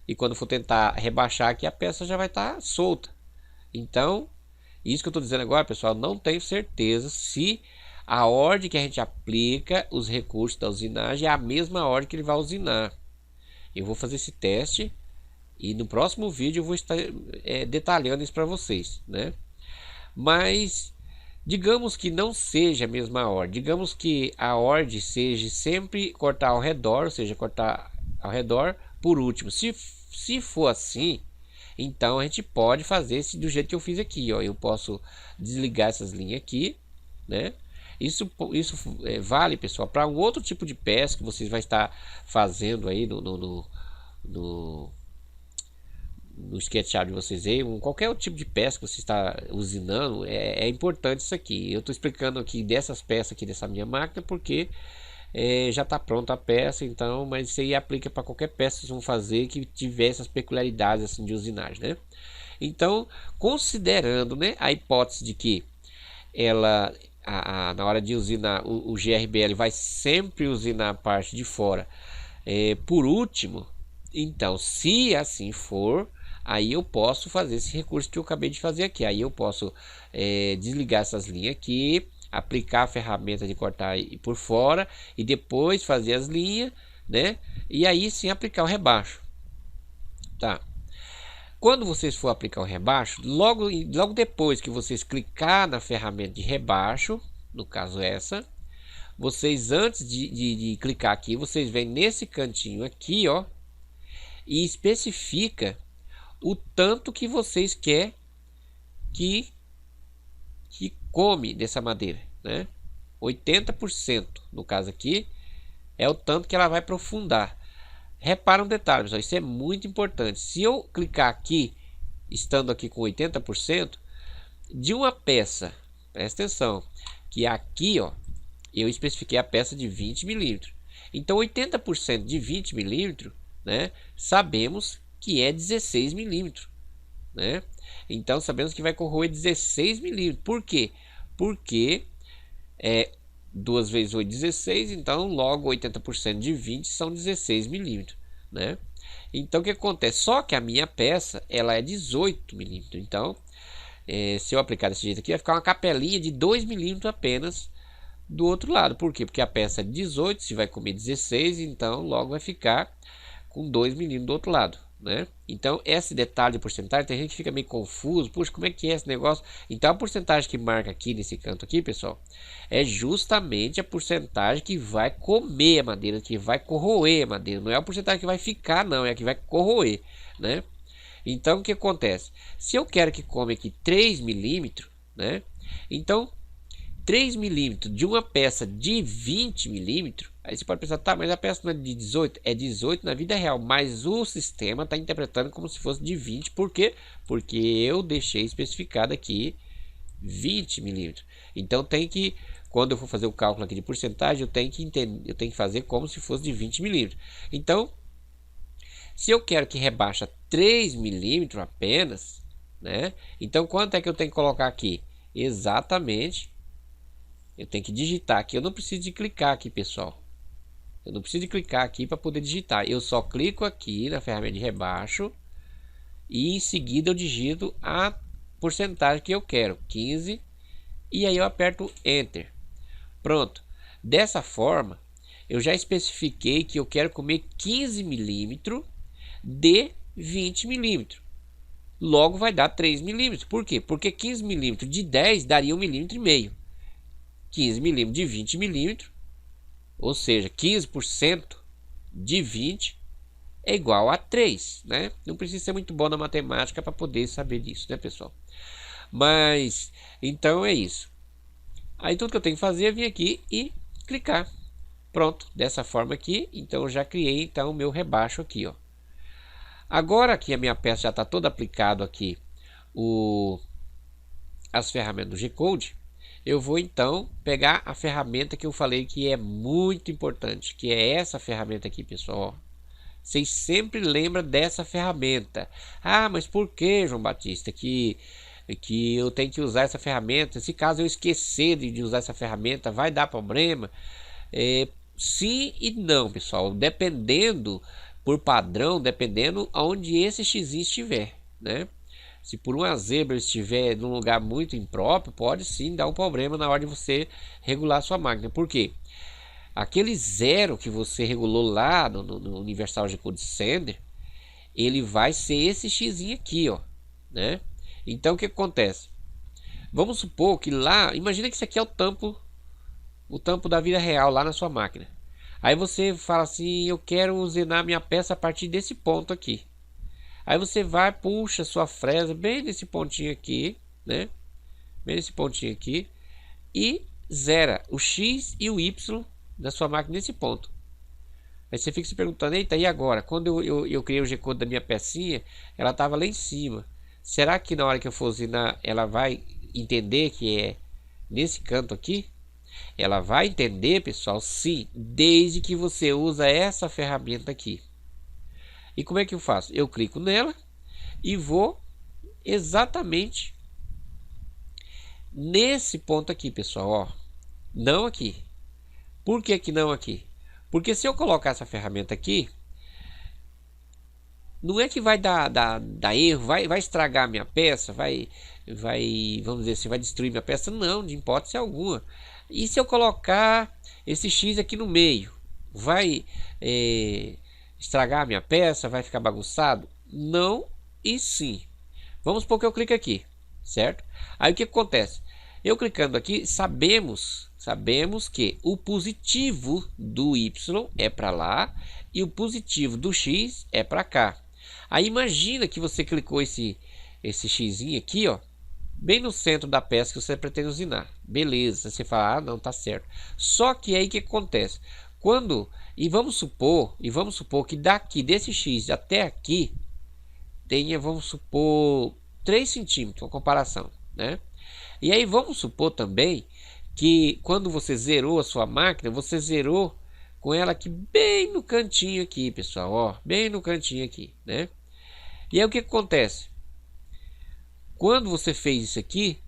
Speaker 1: e quando for tentar rebaixar aqui, a peça já vai estar solta. Então, isso que eu estou dizendo agora, pessoal, não tenho certeza se a ordem que a gente aplica os recursos da usinagem é a mesma ordem que ele vai usinar. Eu vou fazer esse teste e no próximo vídeo eu vou estar detalhando isso para vocês, né? Mas digamos que não seja a mesma ordem, digamos que a ordem seja sempre cortar ao redor, ou seja, cortar ao redor por último. Se for assim, então a gente pode fazer do jeito que eu fiz aqui, ó. Eu posso desligar essas linhas aqui, né? Isso vale, pessoal, para um outro tipo de peça que vocês vão estar fazendo aí no SketchUp de vocês aí, qualquer tipo de peça que você está usinando, é importante isso aqui. Eu estou explicando aqui dessas peças aqui dessa minha máquina porque já está pronta a peça, então, mas isso aí aplica para qualquer peça que vocês vão fazer que tiver essas peculiaridades assim de usinagem, né? Então, considerando, né, a hipótese de que ela na hora de usinar o GRBL vai sempre usinar a parte de fora por último, então se assim for, aí eu posso fazer esse recurso que eu acabei de fazer aqui. Aí eu posso desligar essas linhas aqui, aplicar a ferramenta de cortar por fora e depois fazer as linhas, né? E aí sim aplicar o rebaixo, tá? Quando vocês for aplicar o rebaixo, logo depois que vocês clicar na ferramenta de rebaixo, no caso essa, vocês antes de clicar aqui, vocês vêm nesse cantinho aqui, ó, e especifica o tanto que vocês querem que come dessa madeira, né? 80% no caso aqui é o tanto que ela vai aprofundar. Repara um detalhe, pessoal, isso é muito importante. Se eu clicar aqui, estando aqui com 80%, de uma peça, presta atenção, que aqui, ó, eu especifiquei a peça de 20 milímetros. Então 80% de 20 milímetros, né, sabemos que é 16 milímetros, né? Então sabemos que vai corroer 16 milímetros. Por quê? Porque 2 vezes 8, 16, então logo 80% de 20 são 16 milímetros, né? Então o que acontece? Só que a minha peça ela é 18 milímetros. Então se eu aplicar desse jeito aqui, vai ficar uma capelinha de 2 milímetros apenas do outro lado. Por quê? Porque a peça é 18, se vai comer 16, então logo vai ficar com 2 milímetros do outro lado, né? Então esse detalhe de porcentagem, tem gente que fica meio confuso. Puxa, como é que é esse negócio? Então a porcentagem que marca aqui nesse canto aqui, pessoal, é justamente a porcentagem que vai comer a madeira, que vai corroer a madeira. Não é a porcentagem que vai ficar, não, é a que vai corroer, né? Então o que acontece? Se eu quero que come aqui 3 milímetros, né? Então 3 milímetros de uma peça de 20 milímetros, aí você pode pensar, tá, mas a peça não é de 18? É 18 na vida real, mas o sistema está interpretando como se fosse de 20. Por quê? Porque eu deixei especificado aqui 20 milímetros. Então tem que, quando eu for fazer o cálculo aqui de porcentagem, eu tenho que fazer como se fosse de 20 milímetros. Então, se eu quero que rebaixa 3 milímetros apenas, né? Então quanto é que eu tenho que colocar aqui? Exatamente, eu tenho que digitar aqui. Eu não preciso de clicar aqui, pessoal. Eu não preciso de clicar aqui para poder digitar. Eu só clico aqui na ferramenta de rebaixo e em seguida eu digito a porcentagem que eu quero, 15, e aí eu aperto Enter. Pronto. Dessa forma, eu já especifiquei que eu quero comer 15 milímetros de 20 milímetros. Logo vai dar 3 milímetros. Por quê? Porque 15 milímetros de 10 daria 1,5 milímetro. 15 milímetros de 20 milímetros, ou seja, 15% de 20 é igual a 3, né? Não precisa ser muito bom na matemática para poder saber disso, né, pessoal? Mas, então é isso. Aí tudo que eu tenho que fazer é vir aqui e clicar. Pronto, dessa forma aqui, então eu já criei então o meu rebaixo aqui, ó. Agora que a minha peça já está toda aplicado aqui as ferramentas do G-Code, eu vou então pegar a ferramenta que eu falei que é muito importante, que é essa ferramenta aqui, pessoal. Vocês sempre lembram dessa ferramenta. Ah, mas por que, João Batista, que eu tenho que usar essa ferramenta? Se caso eu esquecer de usar essa ferramenta, vai dar problema? sim e não, pessoal, dependendo por padrão, dependendo aonde esse x estiver, né? Se por uma zebra estiver num lugar muito impróprio, pode sim dar um problema na hora de você regular sua máquina. Por quê? Aquele zero que você regulou lá no Universal G-Code Sender, ele vai ser esse x aqui, ó, né? Então o que acontece? Vamos supor que lá, imagina que isso aqui é o tampo da vida real lá na sua máquina. Aí você fala assim, eu quero usinar minha peça a partir desse ponto aqui. Aí você vai, puxa sua fresa bem nesse pontinho aqui, né? Bem nesse pontinho aqui. E zera o X e o Y da sua máquina nesse ponto. Aí você fica se perguntando, eita, e agora? Quando eu criei o G-Code da minha pecinha, ela estava lá em cima. Será que na hora que eu for usinar, ela vai entender que é nesse canto aqui? Ela vai entender, pessoal, sim, desde que você usa essa ferramenta aqui. E como é que eu faço? Eu clico nela e vou exatamente nesse ponto aqui, pessoal, ó. Não aqui. Por que que não aqui? Porque se eu colocar essa ferramenta aqui, não é que vai dar erro, vai estragar a minha peça, vamos dizer assim, vai destruir minha peça, não, de hipótese alguma. E se eu colocar esse X aqui no meio, vai estragar a minha peça, vai ficar bagunçado? Não e sim. Vamos supor que eu clique aqui, certo? Aí o que acontece? Eu clicando aqui, sabemos que o positivo do Y é para lá e o positivo do X é para cá. Aí imagina que você clicou esse X aqui, ó, bem no centro da peça que você pretende usinar. Beleza, você fala, ah, não, tá certo. Só que aí o que acontece? Vamos supor que daqui desse X até aqui tenha, vamos supor, 3 centímetros, uma comparação, né? E aí vamos supor também que quando você zerou a sua máquina, você zerou com ela aqui bem no cantinho aqui, pessoal, ó, bem no cantinho aqui, né? E aí o que acontece? Quando você fez isso aqui,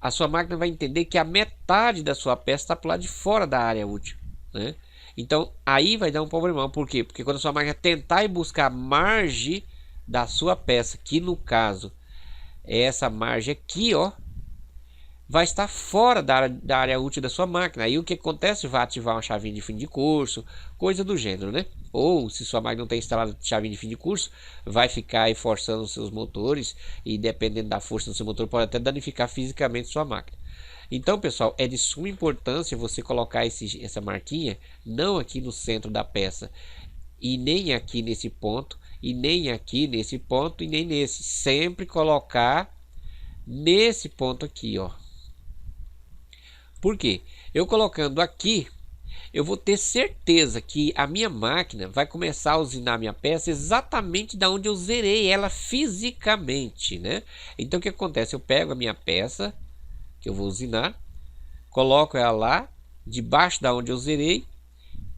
Speaker 1: a sua máquina vai entender que a metade da sua peça está para lado de fora da área útil, né? Então aí vai dar um problemão. Por quê? Porque quando a sua máquina tentar ir buscar a margem da sua peça, que no caso é essa margem aqui, ó, vai estar fora da área útil da sua máquina. Aí o que acontece? Vai ativar uma chavinha de fim de curso, coisa do gênero, né? Ou se sua máquina não tem instalado chavinha de fim de curso, vai ficar aí forçando os seus motores e dependendo da força do seu motor pode até danificar fisicamente sua máquina. Então, pessoal, é de suma importância você colocar essa marquinha não aqui no centro da peça e nem aqui nesse ponto e nem aqui nesse ponto e nem nesse. Sempre colocar nesse ponto aqui, ó. Por quê? Eu colocando aqui, eu vou ter certeza que a minha máquina vai começar a usinar minha peça exatamente da onde eu zerei ela fisicamente, né? Então o que acontece? Eu pego a minha peça que eu vou usinar, coloco ela lá debaixo da onde eu zerei,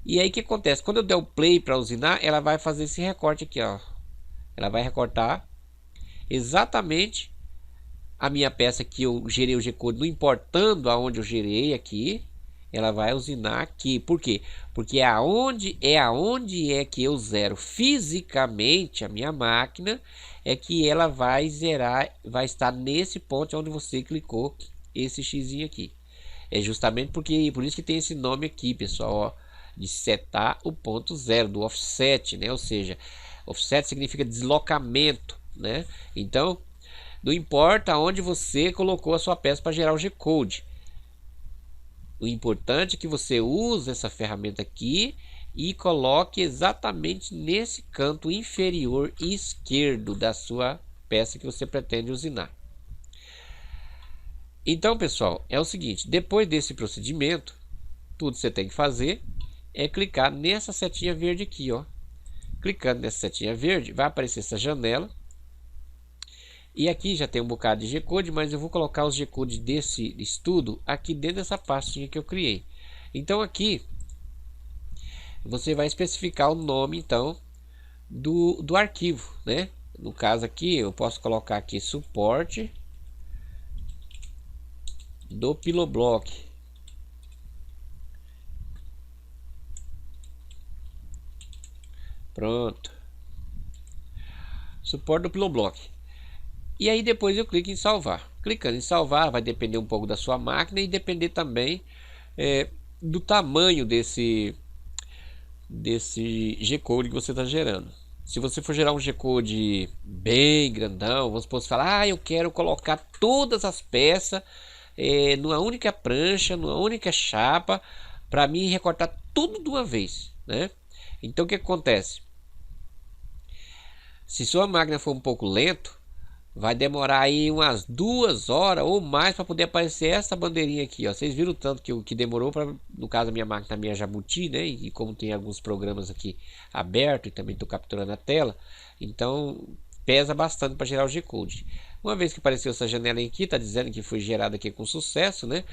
Speaker 1: e aí o que acontece? Quando eu der o play para usinar, ela vai fazer esse recorte aqui, ó. Ela vai recortar exatamente a minha peça que eu gerei o G-Code, não importando aonde eu gerei aqui, ela vai usinar aqui. Por quê? Porque é aonde é que eu zero fisicamente a minha máquina, é que ela vai zerar, vai estar nesse ponto onde você clicou esse X aqui. É justamente por isso que tem esse nome aqui, pessoal, ó, de setar o ponto zero, do offset, né? Ou seja, offset significa deslocamento, né? Então, não importa onde você colocou a sua peça para gerar o G-Code. O importante é que você use essa ferramenta aqui e coloque exatamente nesse canto inferior esquerdo da sua peça que você pretende usinar. Então, pessoal, é o seguinte, depois desse procedimento, tudo que você tem que fazer é clicar nessa setinha verde aqui, ó. Clicando nessa setinha verde, vai aparecer essa janela. E aqui já tem um bocado de G-Code, mas eu vou colocar os G-Code desse estudo aqui dentro dessa pastinha que eu criei. Então aqui você vai especificar o nome então do arquivo, né? No caso aqui eu posso colocar aqui suporte do Piloblock. Pronto. Suporte do Piloblock. E aí depois eu clico em salvar. Clicando em salvar vai depender um pouco da sua máquina e depender também do tamanho desse G-Code que você está gerando. Se você for gerar um G-Code bem grandão, vamos supor, você fala, eu quero colocar todas as peças numa única prancha, numa única chapa, para mim recortar tudo de uma vez, né? Então o que acontece? Se sua máquina for um pouco lento, vai demorar aí umas 2 horas ou mais para poder aparecer essa bandeirinha aqui, ó. Vocês viram o tanto que demorou para, no caso a minha máquina, a minha Jabuti, né? E como tem alguns programas aqui abertos e também estou capturando a tela, então pesa bastante para gerar o G-Code. Uma vez que apareceu essa janelinha aqui, está dizendo que foi gerado aqui com sucesso, né?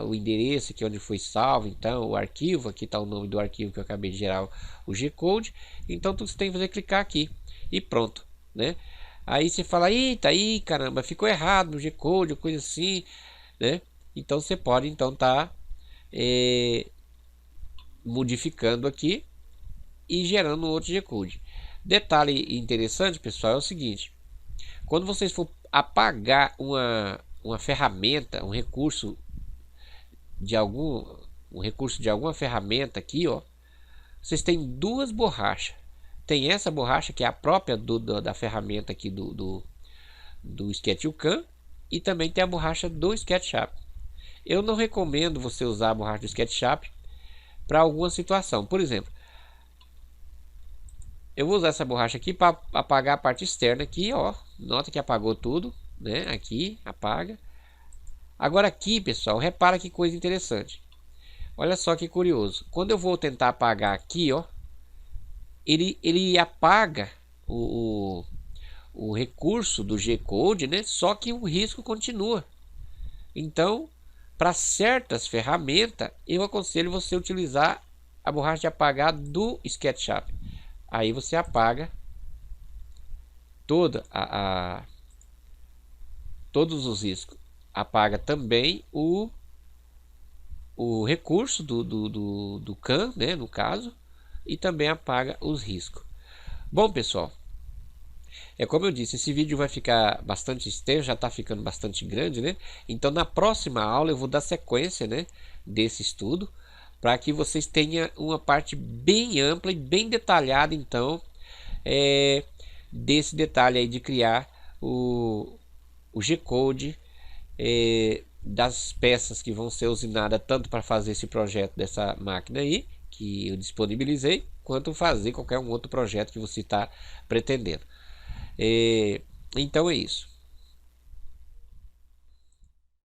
Speaker 1: O endereço aqui onde foi salvo, então o arquivo, aqui está o nome do arquivo que eu acabei de gerar o G-Code. Então tudo que você tem que fazer é clicar aqui e pronto, né? Aí você fala, eita, aí caramba, ficou errado no G-Code, coisa assim, né? Então você pode então tá modificando aqui e gerando um outro G-Code. Detalhe interessante, pessoal, é o seguinte: quando vocês for apagar uma ferramenta, um recurso de alguma ferramenta aqui, ó, vocês têm duas borrachas. Tem essa borracha que é a própria da ferramenta aqui do SketchUCam, e também tem a borracha do SketchUp. Eu não recomendo você usar a borracha do SketchUp para alguma situação. Por exemplo, eu vou usar essa borracha aqui para apagar a parte externa aqui, ó. Nota que apagou tudo, né? Aqui apaga. Agora aqui, pessoal, repara que coisa interessante. Olha só que curioso. Quando eu vou tentar apagar aqui, ó, ele apaga o recurso do G-Code, né? Só que o risco continua. Então, para certas ferramentas, eu aconselho você utilizar a borracha de apagar do SketchUp. Aí você apaga todos os riscos. Apaga também o recurso do CAM, né, no caso, e também apaga os riscos. Bom, pessoal, como eu disse, esse vídeo vai ficar bastante extenso, já está ficando bastante grande, né? Então na próxima aula eu vou dar sequência, né, desse estudo, para que vocês tenham uma parte bem ampla e bem detalhada, então, desse detalhe aí de criar o G-Code das peças que vão ser usinadas tanto para fazer esse projeto dessa máquina aí, que eu disponibilizei, quanto fazer qualquer um outro projeto que você está pretendendo. Então é isso.